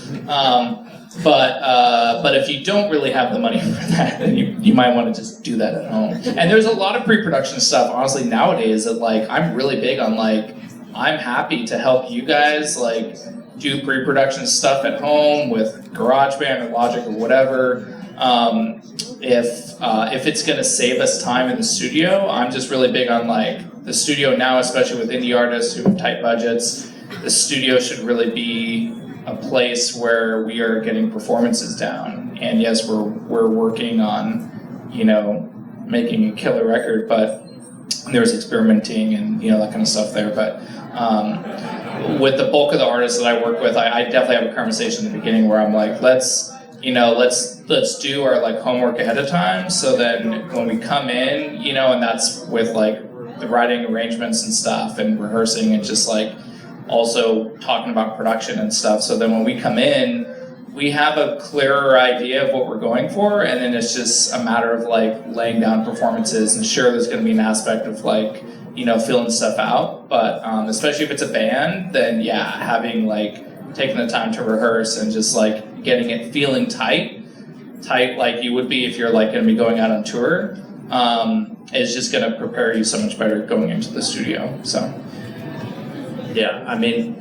But if you don't really have the money for that, then you might want to just do that at home. And there's a lot of pre-production stuff, honestly, nowadays that like I'm really big on. Like I'm happy to help you guys like do pre-production stuff at home with GarageBand or Logic or whatever. If it's gonna save us time in the studio, I'm just really big on like the studio now, especially with indie artists who have tight budgets. The studio should really be a place where we are getting performances down. And yes, we're working on, making a killer record, but there's experimenting and that kind of stuff there. But with the bulk of the artists that I work with, I definitely have a conversation in the beginning where I'm like, let's do our like homework ahead of time, so then when we come in, and that's with like the writing arrangements and stuff and rehearsing and just like also talking about production and stuff. So then when we come in, we have a clearer idea of what we're going for, and then it's just a matter of like laying down performances. And sure, there's going to be an aspect of like filling stuff out, but especially if it's a band, then yeah, having like taking the time to rehearse and just like getting it feeling tight like you would be if you're like going to be going out on tour, is just going to prepare you so much better going into the studio. So yeah, I mean,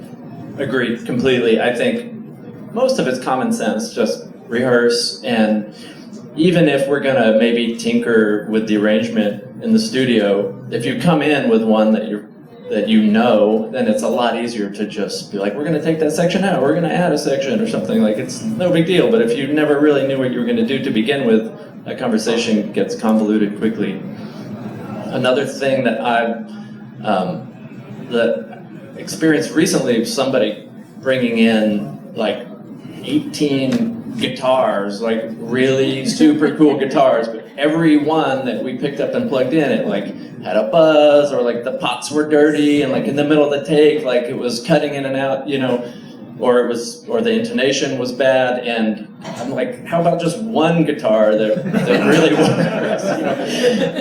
agreed completely. I think most of it's common sense, just rehearse, and even if we're gonna maybe tinker with the arrangement in the studio, if you come in with one that then it's a lot easier to just be like, we're gonna take that section out, we're gonna add a section or something, like it's no big deal. But if you never really knew what you were gonna do to begin with, that conversation gets convoluted quickly. Another thing that I've experienced recently, somebody bringing in like 18 guitars, like really super cool guitars, but every one that we picked up and plugged in, it like had a buzz, or like the pots were dirty, and like in the middle of the take, like it was cutting in and out, or the intonation was bad. And I'm like, how about just one guitar that really works?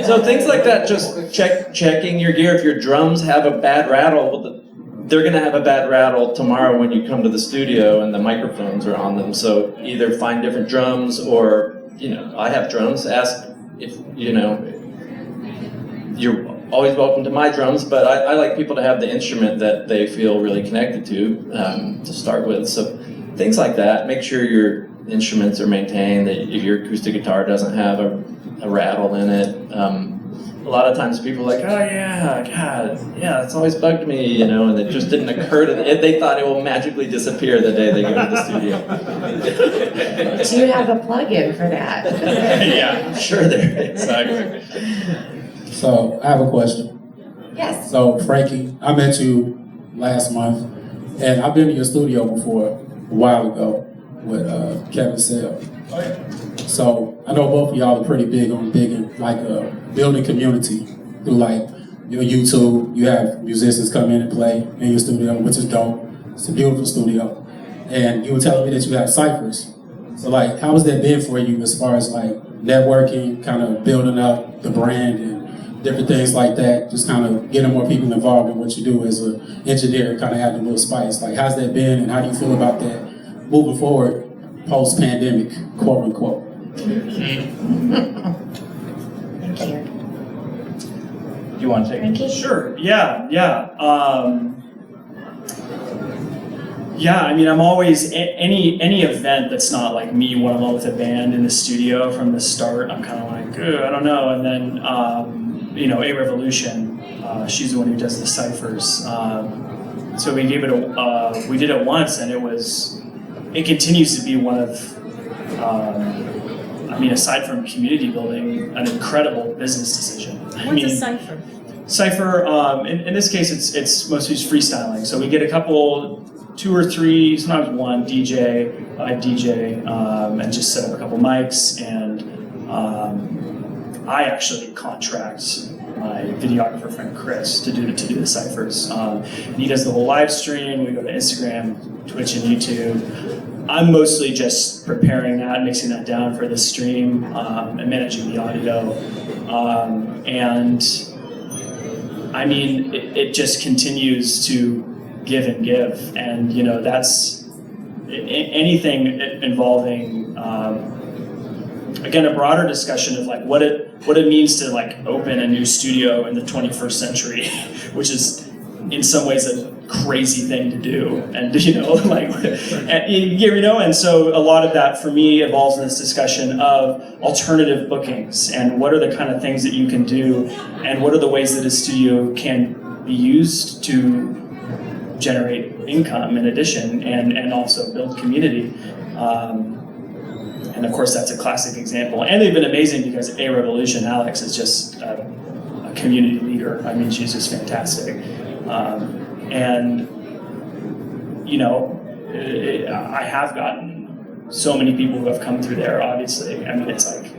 So things like that, just checking your gear. If your drums have a bad rattle, they're going to have a bad rattle tomorrow when you come to the studio and the microphones are on them. So either find different drums, or, I have drums. Ask if, you're always welcome to my drums, but I like people to have the instrument that they feel really connected to start with. So things like that. Make sure your instruments are maintained, that your acoustic guitar doesn't have a rattle in it. A lot of times people are like, oh yeah, God, yeah, it's always bugged me, and it just didn't occur to them. They thought it will magically disappear the day they go to the studio. Do you have a plug-in for that? Yeah, I'm sure there is. Exactly. So I have a question. Yes. So Frankie, I met you last month, and I've been to your studio before a while ago with Kevin Sale. Oh, yeah. So I know both of y'all are pretty big on building community through like your YouTube. You have musicians come in and play in your studio, which is dope. It's a beautiful studio. And you were telling me that you have ciphers. So like, how has that been for you as far as like networking, kind of building up the brand and different things like that, just kind of getting more people involved in what you do as an engineer, kind of adding a little spice. Like, how's that been, and how do you feel about that moving forward, post-pandemic, quote unquote? Thank you. You want to take it? Frankie? Sure. Yeah. I mean, I'm always any event that's not like me one-on-one with a band in the studio from the start. I'm kind of like, I don't know. And then A Revolution, she's the one who does the ciphers. So we gave it we did it once, and it continues to be one of, aside from community building, an incredible business decision. What's a cipher? Cipher, in this case, it's mostly just freestyling. So we get a couple, 2 or 3, sometimes one I DJ, and just set up a couple mics, and I actually contract my videographer friend Chris to do the ciphers. And he does the whole live stream. We go to Instagram, Twitch, and YouTube. I'm mostly just preparing that, mixing that down for the stream, and managing the audio. And I mean, it just continues to give and give. And, that's anything involving, again, a broader discussion of like what it means to like open a new studio in the 21st century, which is in some ways a crazy thing to do. And, and so a lot of that for me evolves in this discussion of alternative bookings and what are the kind of things that you can do and what are the ways that a studio can be used to generate income in addition, and also build community. And of course, that's a classic example. And they've been amazing because A Revolution, Alex, is just a community leader. I mean, she's just fantastic. And, you know, I have gotten so many people who have come through there, obviously. I mean, it's like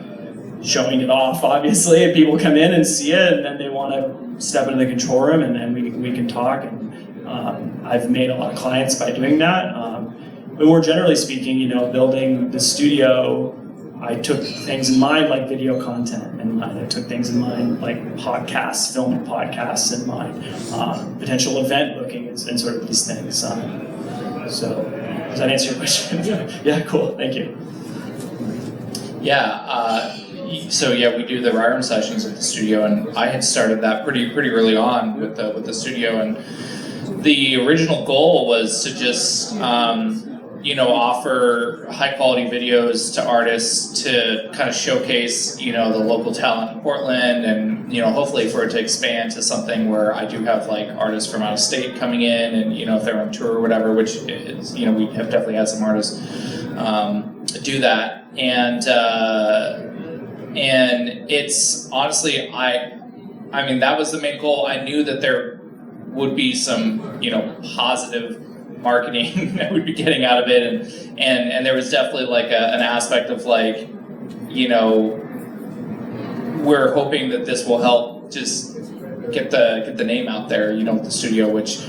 showing it off, obviously, and people come in and see it, and then they want to step into the control room, and then we can talk. And I've made a lot of clients by doing that. But more generally speaking, you know, building the studio, I took things in mind like video content in mind. I took things in mind like podcasts, filming podcasts in mind, potential event booking and sort of these things. So, does that answer your question? Yeah, cool. Thank you. Yeah. So yeah, we do the writing sessions at the studio, and I had started that pretty early on with the studio, and the original goal was to just you know, offer high quality videos to artists to kind of showcase, you know, the local talent in Portland, and, you know, hopefully for it to expand to something where I do have like artists from out of state coming in, and, you know, if they're on tour or whatever, which is, you know, we have definitely had some artists do that. And it's honestly, I mean, that was the main goal. I knew that there would be some, you know, positive marketing that we'd be getting out of it, and there was definitely like an aspect of like, you know, we're hoping that this will help just get the name out there, you know, with the studio, which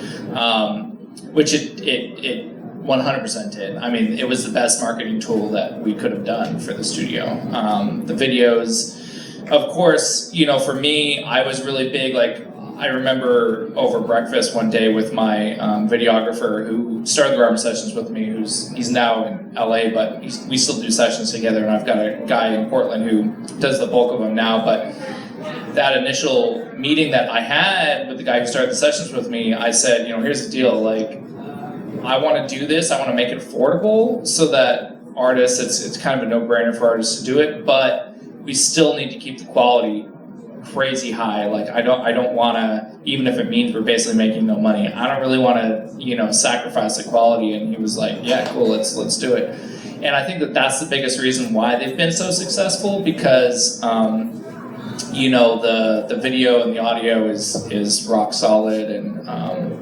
it 100% did. I mean, it was the best marketing tool that we could have done for the studio. The videos, of course, you know, for me, I was really big, like, I remember over breakfast one day with my videographer who started the rubber sessions with me, he's now in LA, but we still do sessions together, and I've got a guy in Portland who does the bulk of them now. But that initial meeting that I had with the guy who started the sessions with me, I said, you know, here's the deal, like, I want to do this, I want to make it affordable so that artists, it's kind of a no-brainer for artists to do it, but we still need to keep the quality crazy high. Like, I don't want to, even if it means we're basically making no money, I don't really want to, you know, sacrifice the quality. And he was like, yeah, cool, let's do it. And I think that that's the biggest reason why they've been so successful, because you know, the video and the audio is rock solid, and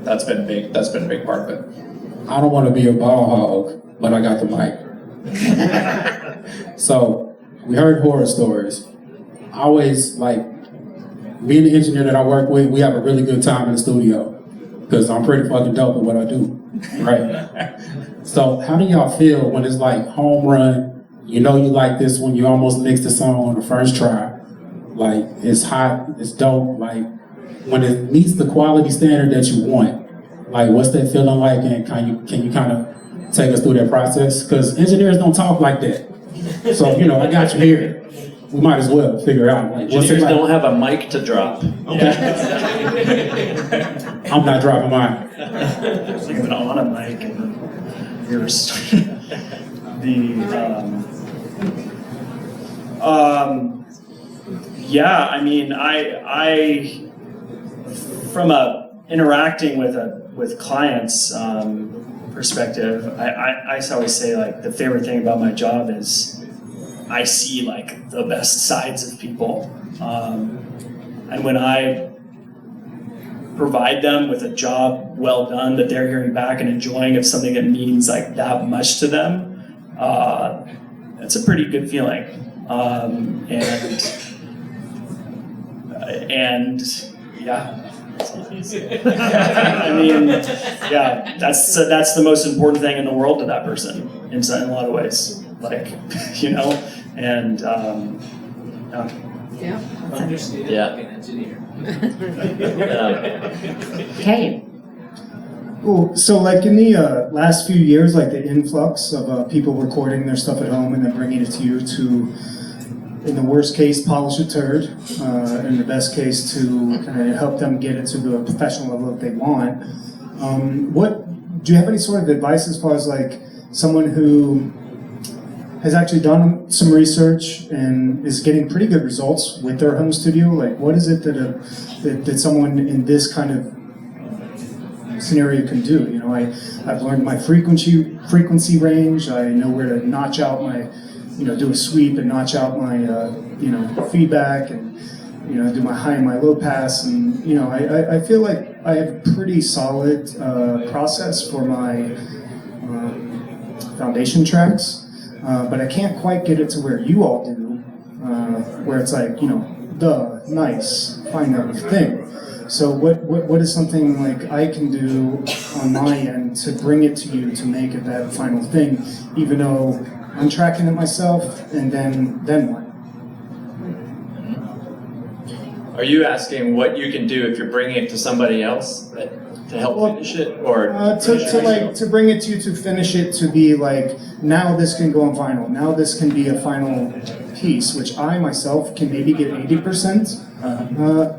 that's been a big part of it. I don't want to be a ball hog, but I got the mic. So we heard horror stories. I always, like, being the engineer that I work with, we have a really good time in the studio because I'm pretty fucking dope at what I do, right? So how do y'all feel when it's like home run, you know you like this one, you almost mixed the song on the first try, like it's hot, it's dope, like when it meets the quality standard that you want, like what's that feeling like, and can you kind of take us through that process? Because engineers don't talk like that. So, you know, I got you here. We might as well figure out, like, what's it Engineers like? don't have a mic to drop. Okay. I'm not dropping mine. It's like on a mic and yours. Yeah, I mean, I from a interacting with clients perspective, I always say, like, the favorite thing about my job is I see, like, the best sides of people, and when I provide them with a job well done that they're hearing back and enjoying of something that means like that much to them, it's a pretty good feeling, and yeah. I mean, yeah, that's the most important thing in the world to that person in a lot of ways, like, you know, and Yeah. Understand Yeah. like an engineer. Okay. Well, so like in the last few years, like the influx of people recording their stuff at home and then bringing it to you to, in the worst case, polish a turd, in the best case, to kind of help them get it to the professional level that they want. Do you have any sort of advice as far as like someone who has actually done some research and is getting pretty good results with their home studio? Like, what is it that someone in this kind of scenario can do. You know, I've learned my frequency range. I know where to notch out my, you know, do a sweep and notch out my, you know, feedback, and, you know, do my high and my low pass. And, you know, I feel like I have a pretty solid process for my foundation tracks, but I can't quite get it to where you all do, where it's like, you know, the nice final thing. So what is something like I can do on my end to bring it to you to make it that final thing, even though I'm tracking it myself, and then what? Are you asking what you can do if you're bringing it to somebody else to help finish it, or to bring it to you to finish it, to be like, now this can go on vinyl, now this can be a final piece, which I myself can maybe get 80%,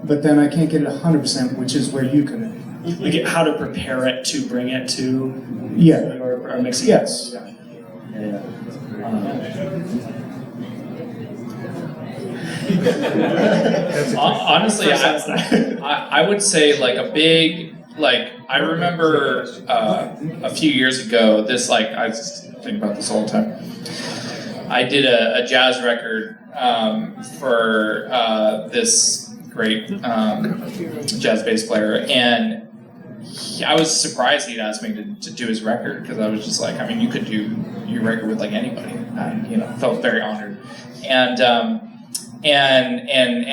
but then I can't get it 100%, which is where you come in. Like how to prepare it to bring it to or mixing. Yes. Yeah. Honestly, I would say like a big, like, I remember a few years ago, this, like, I think about this all the time. I did a jazz record for this great jazz bass player, and I was surprised he'd asked me to do his record, because I was just like, I mean, you could do your record with like anybody. You know, felt very honored, and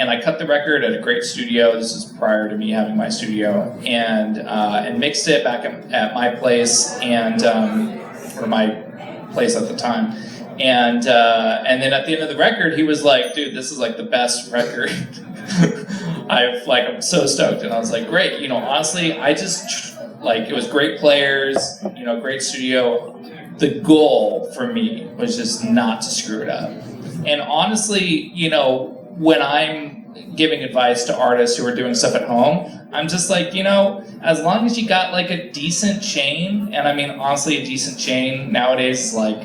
I cut the record at a great studio. This is prior to me having my studio, and mixed it back at my place, or my place at the time. And then at the end of the record, he was like, "Dude, this is like the best record." I'm so stoked, and I was like, "Great." You know, honestly, I just like, it was great players, you know, great studio. The goal for me was just not to screw it up. And honestly, you know, when I'm giving advice to artists who are doing stuff at home, I'm just like, you know, as long as you got like a decent chain, and I mean, honestly, a decent chain nowadays is like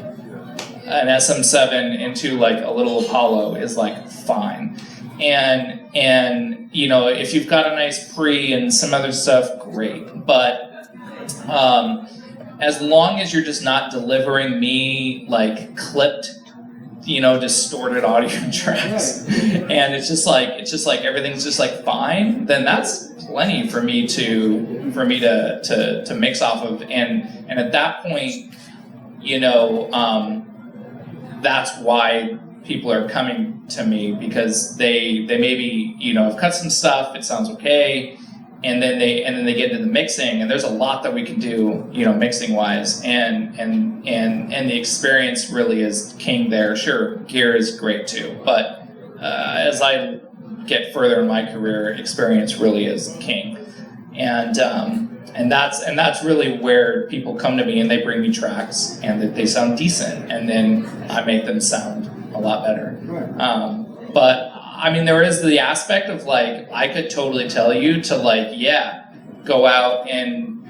an SM7 into like a little Apollo is like fine. And you know, if you've got a nice pre and some other stuff, great. But as long as you're just not delivering me like clipped, you know, distorted audio tracks, and it's just like everything's just like fine, then that's plenty for me to mix off of. And at that point, you know, that's why people are coming to me, because they maybe, you know, have cut some stuff, it sounds okay, and then they get into the mixing, and there's a lot that we can do, you know, mixing wise, and the experience really is king there. Sure, gear is great too, but as I get further in my career, experience really is king, and that's really where people come to me and they bring me tracks and that they sound decent, and then I make them sound a lot better. But I mean, there is the aspect of like, I could totally tell you to like, yeah, go out and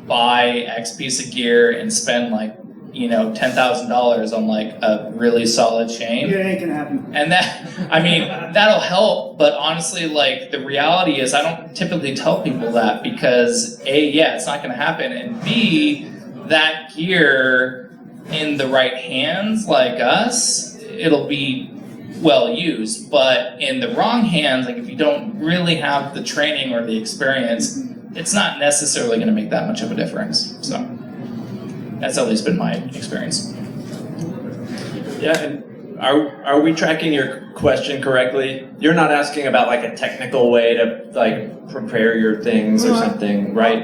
buy X piece of gear and spend like, you know, $10,000 on like a really solid chain. Yeah, it ain't gonna happen. And that, I mean, that'll help, but honestly, like, the reality is I don't typically tell people that, because A, yeah, it's not gonna happen, and B, that gear in the right hands, like us, it'll be well used, but in the wrong hands, like if you don't really have the training or the experience, it's not necessarily gonna make that much of a difference, so. That's at least been my experience. Yeah, and are we tracking your question correctly? You're not asking about like a technical way to like prepare your things or something, right?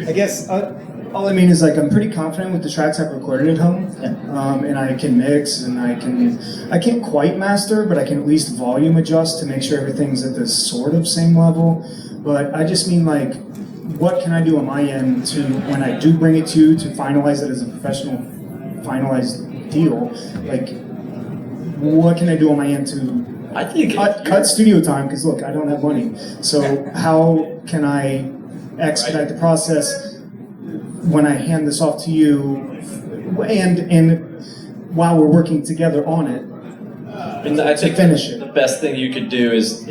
I guess all I mean is like, I'm pretty confident with the tracks I've recorded at home, and I can mix, and I can't quite master, but I can at least volume adjust to make sure everything's at the sort of same level. But I just mean like, what can I do on my end to, when I do bring it to you, to finalize it as a professional finalized deal? Like, what can I do on my end to I think cut studio time? Because look, I don't have money. So how can I expedite the process when I hand this off to you, and while we're working together on it, and I think finish it? The best thing you could do is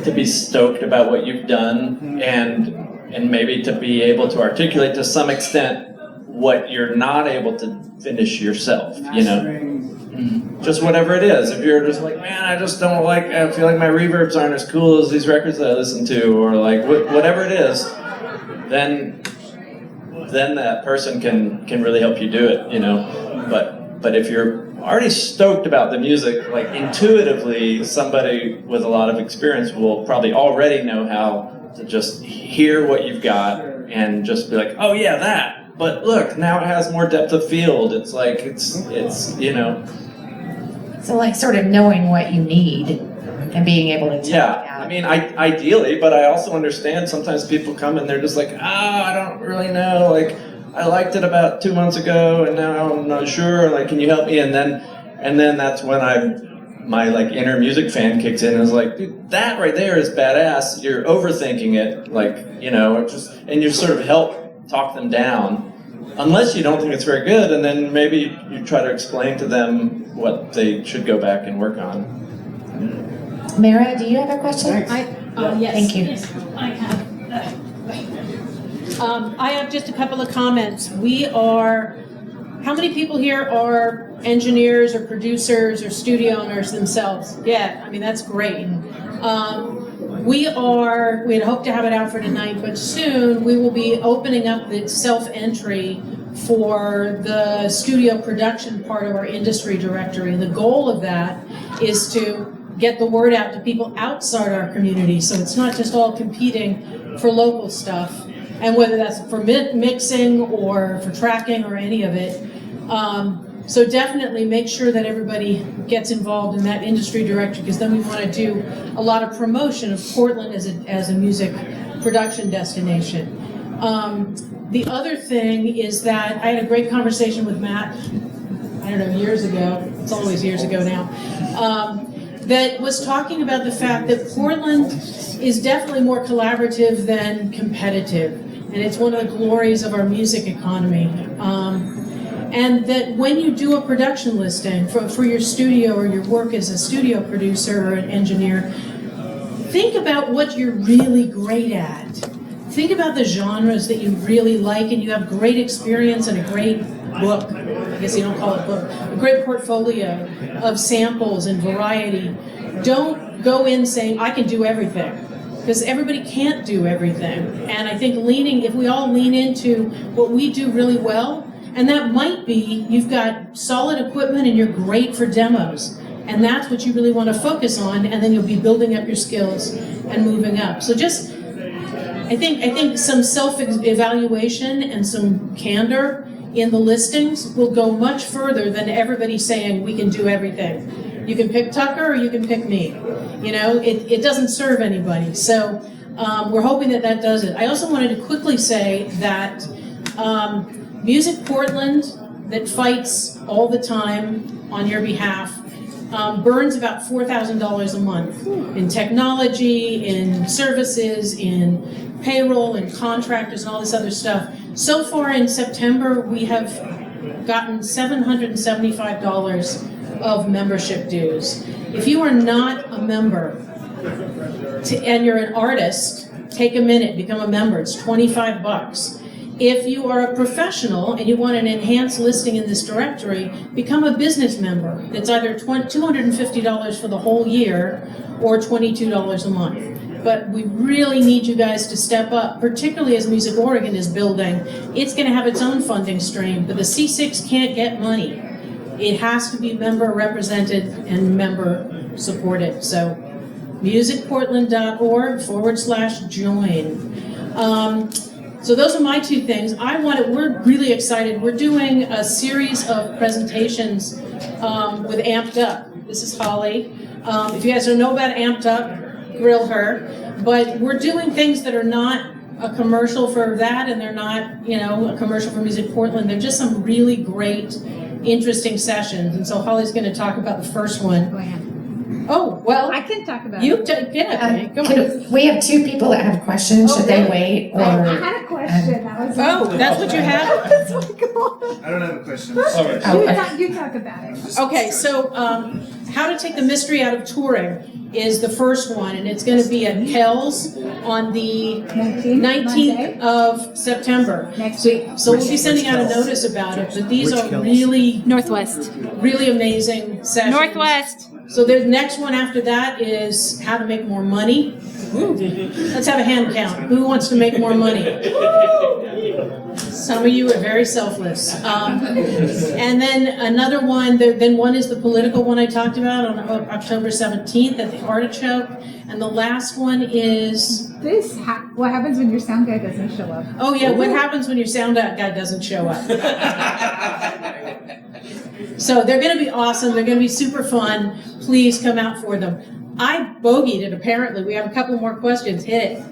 to be stoked about what you've done, and maybe to be able to articulate to some extent what you're not able to finish yourself, you know? Just whatever it is. If you're just like, man, I just don't like, I feel like my reverbs aren't as cool as these records that I listen to, or like whatever it is, then that person can really help you do it, you know? But if you're already stoked about the music, like intuitively, somebody with a lot of experience will probably already know how to just hear what you've got and just be like, oh yeah, that. But look, now it has more depth of field. It's like, it's you know. So like sort of knowing what you need and being able to tell I mean, ideally, but I also understand sometimes people come and they're just like, I don't really know, like, I liked it about 2 months ago and now I'm not sure, like, can you help me? And then that's when my like inner music fan kicks in and is like, dude, that right there is badass. You're overthinking it, like, you know, and you sort of help talk them down. Unless you don't think it's very good, and then maybe you try to explain to them what they should go back and work on. Meara, do you have a question? Yes. Thank you. Yes, I have. I have just a couple of comments. How many people here are engineers or producers or studio owners themselves? Yeah, I mean, that's great. We had hoped to have it out for tonight, but soon we will be opening up the self-entry for the studio production part of our industry directory. The goal of that is to get the word out to people outside our community, so it's not just all competing for local stuff, and whether that's for mixing or for tracking or any of it. So definitely make sure that everybody gets involved in that industry directory, because then we want to do a lot of promotion of Portland as a music production destination. The other thing is that I had a great conversation with Matt, I don't know, years ago, it's always years ago now, that was talking about the fact that Portland is definitely more collaborative than competitive, and it's one of the glories of our music economy. And that when you do a production listing for your studio or your work as a studio producer or an engineer, think about what you're really great at. Think about the genres that you really like and you have great experience and a great book. I guess you don't call it book. A great portfolio of samples and variety. Don't go in saying, I can do everything. Because everybody can't do everything. And I think if we all lean into what we do really well, and that might be, you've got solid equipment and you're great for demos. And that's what you really want to focus on, and then you'll be building up your skills and moving up. So just, I think some self-evaluation and some candor in the listings will go much further than everybody saying we can do everything. You can pick Tucker or you can pick me. You know, it doesn't serve anybody. So we're hoping that does it. I also wanted to quickly say that Music Portland, that fights all the time on your behalf, burns about $4,000 a month in technology, in services, in payroll, in contractors, and all this other stuff. So far in September, we have gotten $775 of membership dues. If you are not a member and you're an artist, take a minute, become a member. It's $25. If you are a professional and you want an enhanced listing in this directory, become a business member. It's either $250 for the whole year or $22 a month. But we really need you guys to step up, particularly as Music Oregon is building. It's going to have its own funding stream, but the C6 can't get money. It has to be member represented and member supported. So musicportland.org/join. So those are my two things. We're really excited. We're doing a series of presentations with Amped Up. This is Holly. If you guys don't know about Amped Up, grill her. But we're doing things that are not a commercial for that, and they're not, a commercial for Music Portland. They're just some really great, interesting sessions. And so Holly's going to talk about the first one. Go ahead. Oh, well, I can talk about You, it. come on. We have two people that have questions. Should they wait? Or I had a question. That was Oh, that's what you have? Oh my God. I don't have a question. You talk about it. Okay, so how to take the mystery out of touring is the first one, and it's going to be at Kells on the 19th of September. Next week. So we'll be sending out a notice about it, but these are really, Northwest. really amazing sessions. Northwest. So the next one after that is how to make more money. Let's have a hand count. Who wants to make more money? Some of you are very selfless. And then another one, then one is the political one I talked about on October 17th at the Artichoke. And the last one is... What happens when your sound guy doesn't show up? Oh yeah, what happens when your sound guy doesn't show up? So they're going to be awesome. They're going to be super fun. Please come out for them. I bogeyed it, apparently. We have a couple more questions. Hit it.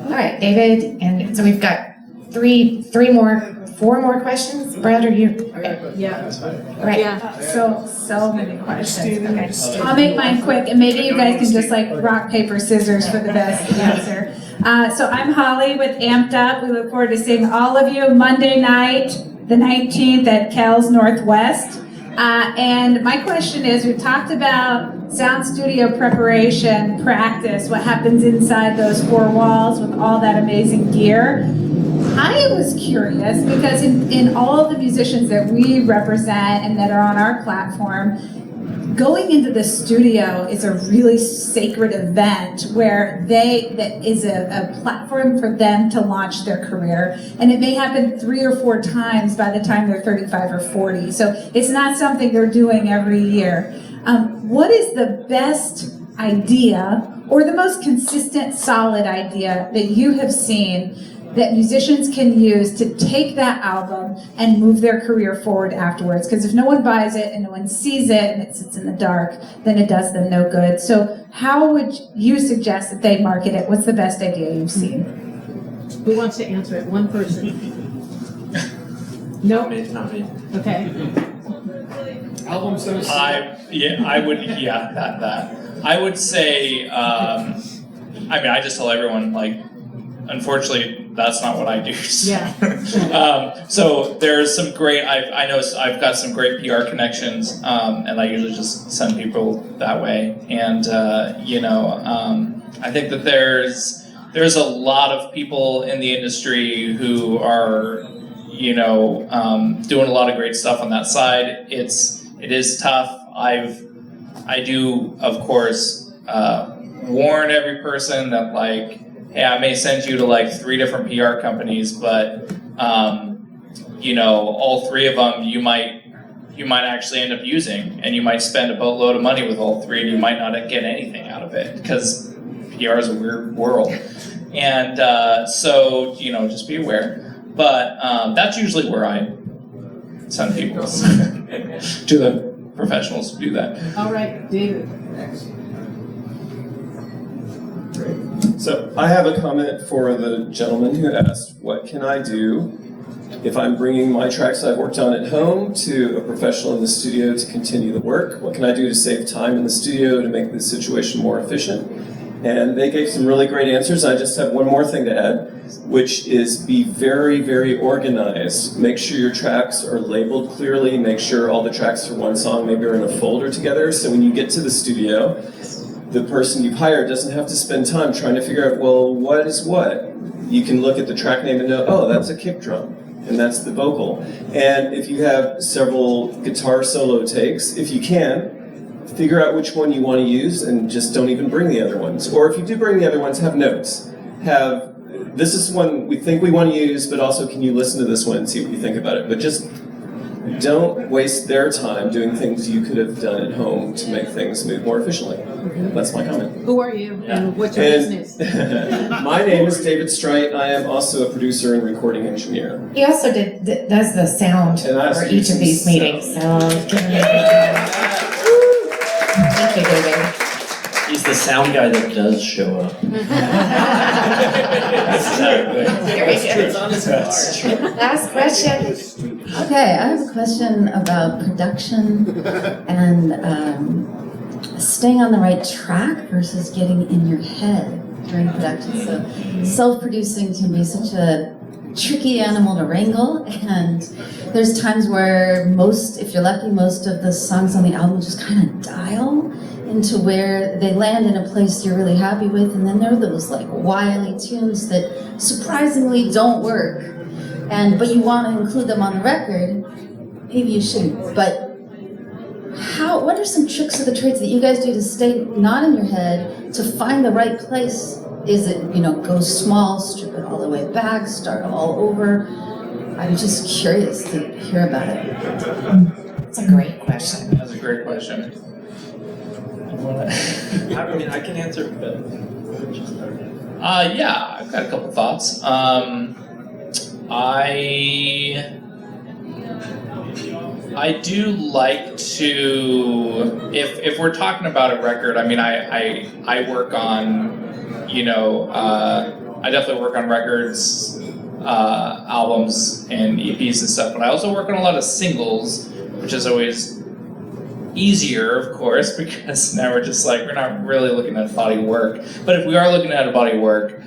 all right, David. And so we've got four more questions. Brad, are you? Okay. Yeah. Right. Yeah. So many questions. Okay. I'll make mine quick, and maybe you guys can just like rock, paper, scissors for the best answer. So I'm Holly with Amped Up. We look forward to seeing all of you Monday night, the 19th at Kells Northwest. And my question is, we've talked about sound studio preparation, practice, what happens inside those four walls with all that amazing gear. I was curious because in all of the musicians that we represent and that are on our platform, going into the studio is a really sacred event where that is a platform for them to launch their career. And it may happen 3 or 4 times by the time they're 35 or 40. So it's not something they're doing every year. What is the best idea or the most consistent, solid idea that you have seen that musicians can use to take that album and move their career forward afterwards? Because if no one buys it and no one sees it and it sits in the dark, then it does them no good. So how would you suggest that they market it? What's the best idea you've seen? Who wants to answer it? One person. No? Not me. Okay. Album so that. I would say, I just tell everyone, like, unfortunately, that's not what I do. Yeah. So there's some great, I know I've got some great PR connections, and I usually just send people that way. And, I think that there's a lot of people in the industry who are, doing a lot of great stuff on that side. It is tough. I do, of course, warn every person that, like, hey, I may send you to like 3 different PR companies, but all 3 of them you might actually end up using, and you might spend a boatload of money with all 3, and you might not get anything out of it because PR is a weird world. And so just be aware. But that's usually where I send people to the professionals to do that. All right, David. So I have a comment for the gentleman who asked, what can I do if I'm bringing my tracks I've worked on at home to a professional in the studio to continue the work? What can I do to save time in the studio to make the situation more efficient? And they gave some really great answers. I just have one more thing to add, which is be very, very organized. Make sure your tracks are labeled clearly. Make sure all the tracks for one song maybe are in a folder together. So when you get to the studio, the person you've hired doesn't have to spend time trying to figure out, well, what is what? You can look at the track name and know, oh, that's a kick drum, and that's the vocal. And if you have several guitar solo takes, if you can, figure out which one you want to use and just don't even bring the other ones. Or if you do bring the other ones, have notes. This is one we think we want to use, but also can you listen to this one and see what you think about it. But just don't waste their time doing things you could have done at home to make things move more efficiently. That's my comment. Who are you and what's your business? My name is David Strite. I am also a producer and recording engineer. He also does the sound for each of these meetings. So give him a big round. Thank you, David. He's the sound guy that does show up. That's true. Last question. Okay, I have a question about production and staying on the right track versus getting in your head during production. So self-producing can be such a tricky animal to wrangle, and there's times where if you're lucky, most of the songs on the album just kind of dial into where they land in a place you're really happy with, and then there are those like wily tunes that surprisingly don't work, but you want to include them on the record. Maybe you shouldn't, but what are some tricks of the trades that you guys do to stay not in your head, to find the right place? Is it, go small, strip it all the way back, start all over? I'm just curious to hear about it. That's a great question. That's a great question. I mean, I can answer, but yeah, I've got a couple thoughts. I do like to, if we're talking about a record, I mean, I work on, I definitely work on records, albums, and EPs and stuff, but I also work on a lot of singles, which is always easier, of course, because now we're not really looking at body work. But if we are looking at a body work,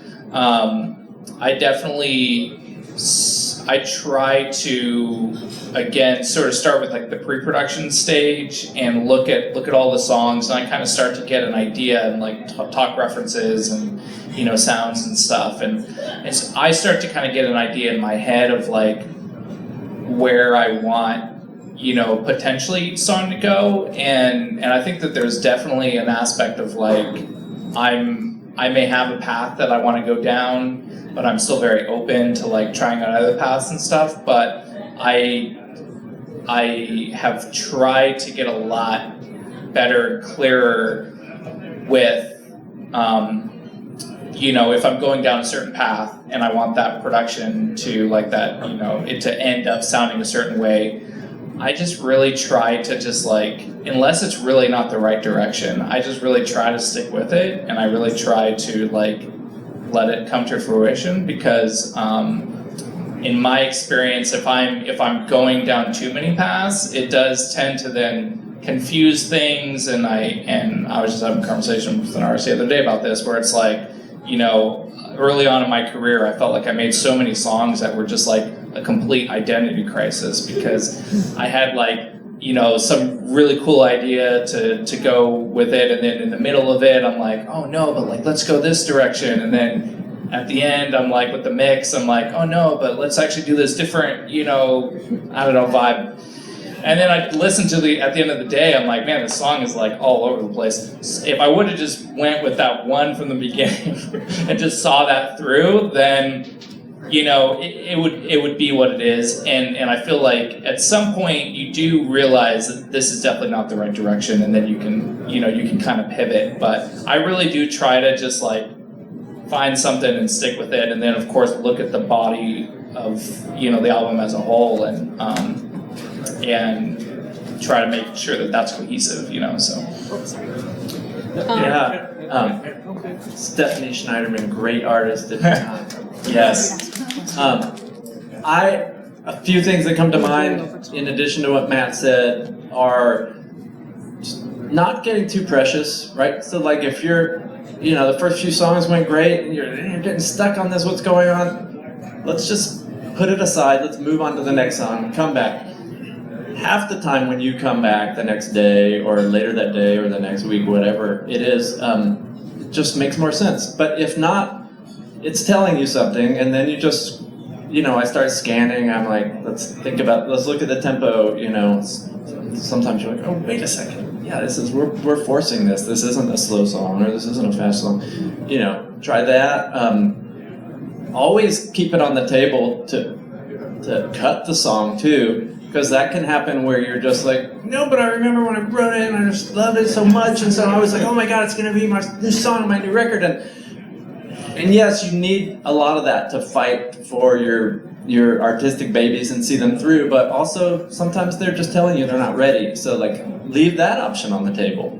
I try to, again, sort of start with like the pre-production stage and look at all the songs, and I kind of start to get an idea and like talk references and sounds and stuff, and so I start to kind of get an idea in my head of like where I want potentially each song to go, and I think that there's definitely an aspect of like I may have a path that I want to go down, but I'm still very open to like trying out other paths and stuff. But I have tried to get a lot better, clearer with, if I'm going down a certain path and I want that production to like that, it to end up sounding a certain way, I just really try to just like, unless it's really not the right direction, I just really try to stick with it, and I really try to like let it come to fruition, because in my experience, if I'm going down too many paths, it does tend to then confuse things. And I was just having a conversation with an artist the other day about this, where it's like, early on in my career, I felt like I made so many songs that were just like a complete identity crisis, because I had like, some really cool idea to go with it, and then in the middle of it, I'm like, oh no, but like let's go this direction, and then at the end, I'm like with the mix, I'm like, oh no, but let's actually do this different, vibe. And then I listen to at the end of the day, I'm like, man, this song is like all over the place. If I would have just went with that one from the beginning and just saw that through, then it would be what it is. And I feel like at some point you do realize that this is definitely not the right direction, and then you can kind of pivot. But I really do try to just like find something and stick with it, and then of course look at the body of the album as a whole, and try to make sure that that's cohesive, so. Stephanie Schneiderman, great artist at the time. Yes. A few things that come to mind in addition to what Matt said are just not getting too precious, right? So like if you're, the first few songs went great and you're getting stuck on this, what's going on? Let's just put it aside, let's move on to the next song, come back. Half the time when you come back the next day or later that day or the next week, whatever it is, it just makes more sense. But if not, it's telling you something, and then you just, I start scanning, I'm like, let's look at the tempo, sometimes you're like, oh, wait a second, yeah, we're forcing this isn't a slow song, or this isn't a fast song, try that. Always keep it on the table to cut the song too, because that can happen where you're just like, no, but I remember when I wrote it and I just loved it so much, and so I was like, oh my god, it's gonna be my new song, my new record, and yes, you need a lot of that to fight for your artistic babies and see them through, but also sometimes they're just telling you they're not ready, so like leave that option on the table.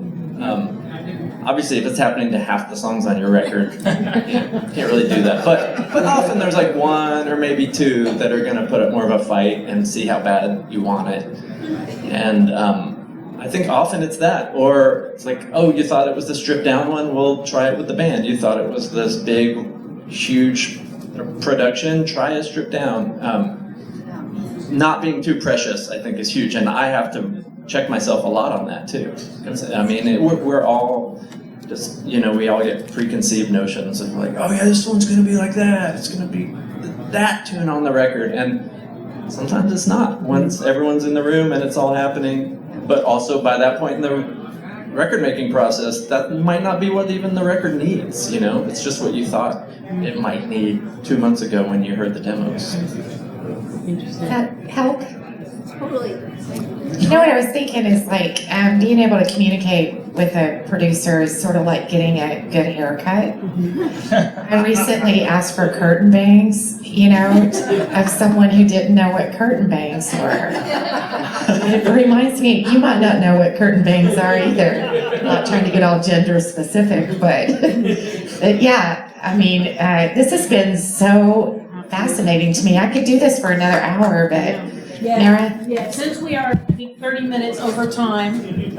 Obviously, if it's happening to half the songs on your record, you can't really do that. But often there's like one or maybe two that are going to put up more of a fight and see how bad you want it. And I think often it's that, or it's like, oh, you thought it was the stripped down one? Well, try it with the band. You thought it was this big, huge production? Try a stripped down. Not being too precious, I think, is huge, and I have to check myself a lot on that too. Because I mean, we're all just, you know, we all get preconceived notions of like, oh yeah, this one's gonna be like that. It's gonna be that tune on the record, and sometimes it's not. Once everyone's in the room and it's all happening, but also by that point in the record-making process, that might not be what even the record needs, you know? It's just what you thought it might need 2 months ago when you heard the demos. Does that help? Totally. You know what I was thinking is like being able to communicate with a producer is sort of like getting a good haircut. I recently asked for curtain bangs, you know, of someone who didn't know what curtain bangs were. It reminds me, you might not know what curtain bangs are either. I'm not trying to get all gender specific, but yeah, I mean, this has been so fascinating to me. I could do this for another hour, but Meara? Yeah, since we are, I think, 30 minutes over time, we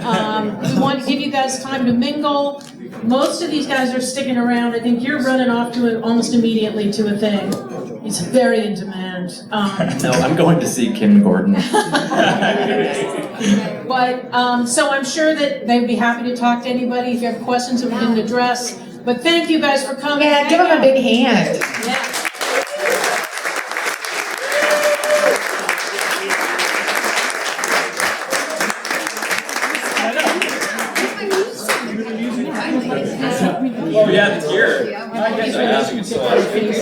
want to give you guys time to mingle. Most of these guys are sticking around. I think you're running off to it almost immediately to a thing. It's very in demand. No, I'm going to see Kim Gordon. But, so I'm sure that they'd be happy to talk to anybody if you have questions that we didn't address. But thank you guys for coming. Yeah, give them a big hand. Yeah. Oh yeah, the gear.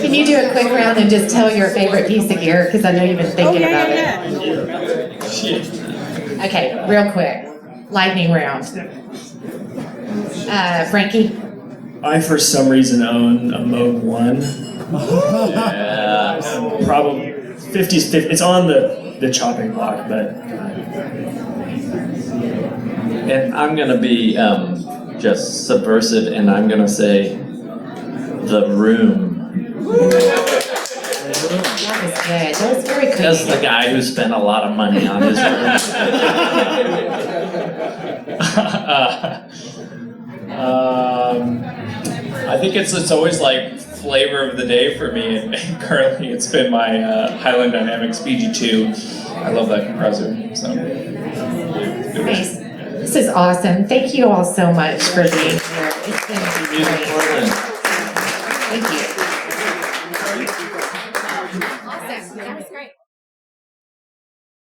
Can you do a quick round and just tell your favorite piece of gear? Because I know you've been thinking about it. Okay, real quick. Lightning round. Frankie? I, for some reason, own a Mode 1. Yeah. Probably 50s, 50s. It's on the chopping block, but... And I'm going to be just subversive, and I'm going to say The Room. That was good. That was very creative. Just the guy who spent a lot of money on his room. I think it's always like flavor of the day for me, and currently it's been my Highland Dynamics BG2. I love that compressor. So. Nice. This is awesome. Thank you all so much for being here. It's been great. Thank you. Awesome. That was great.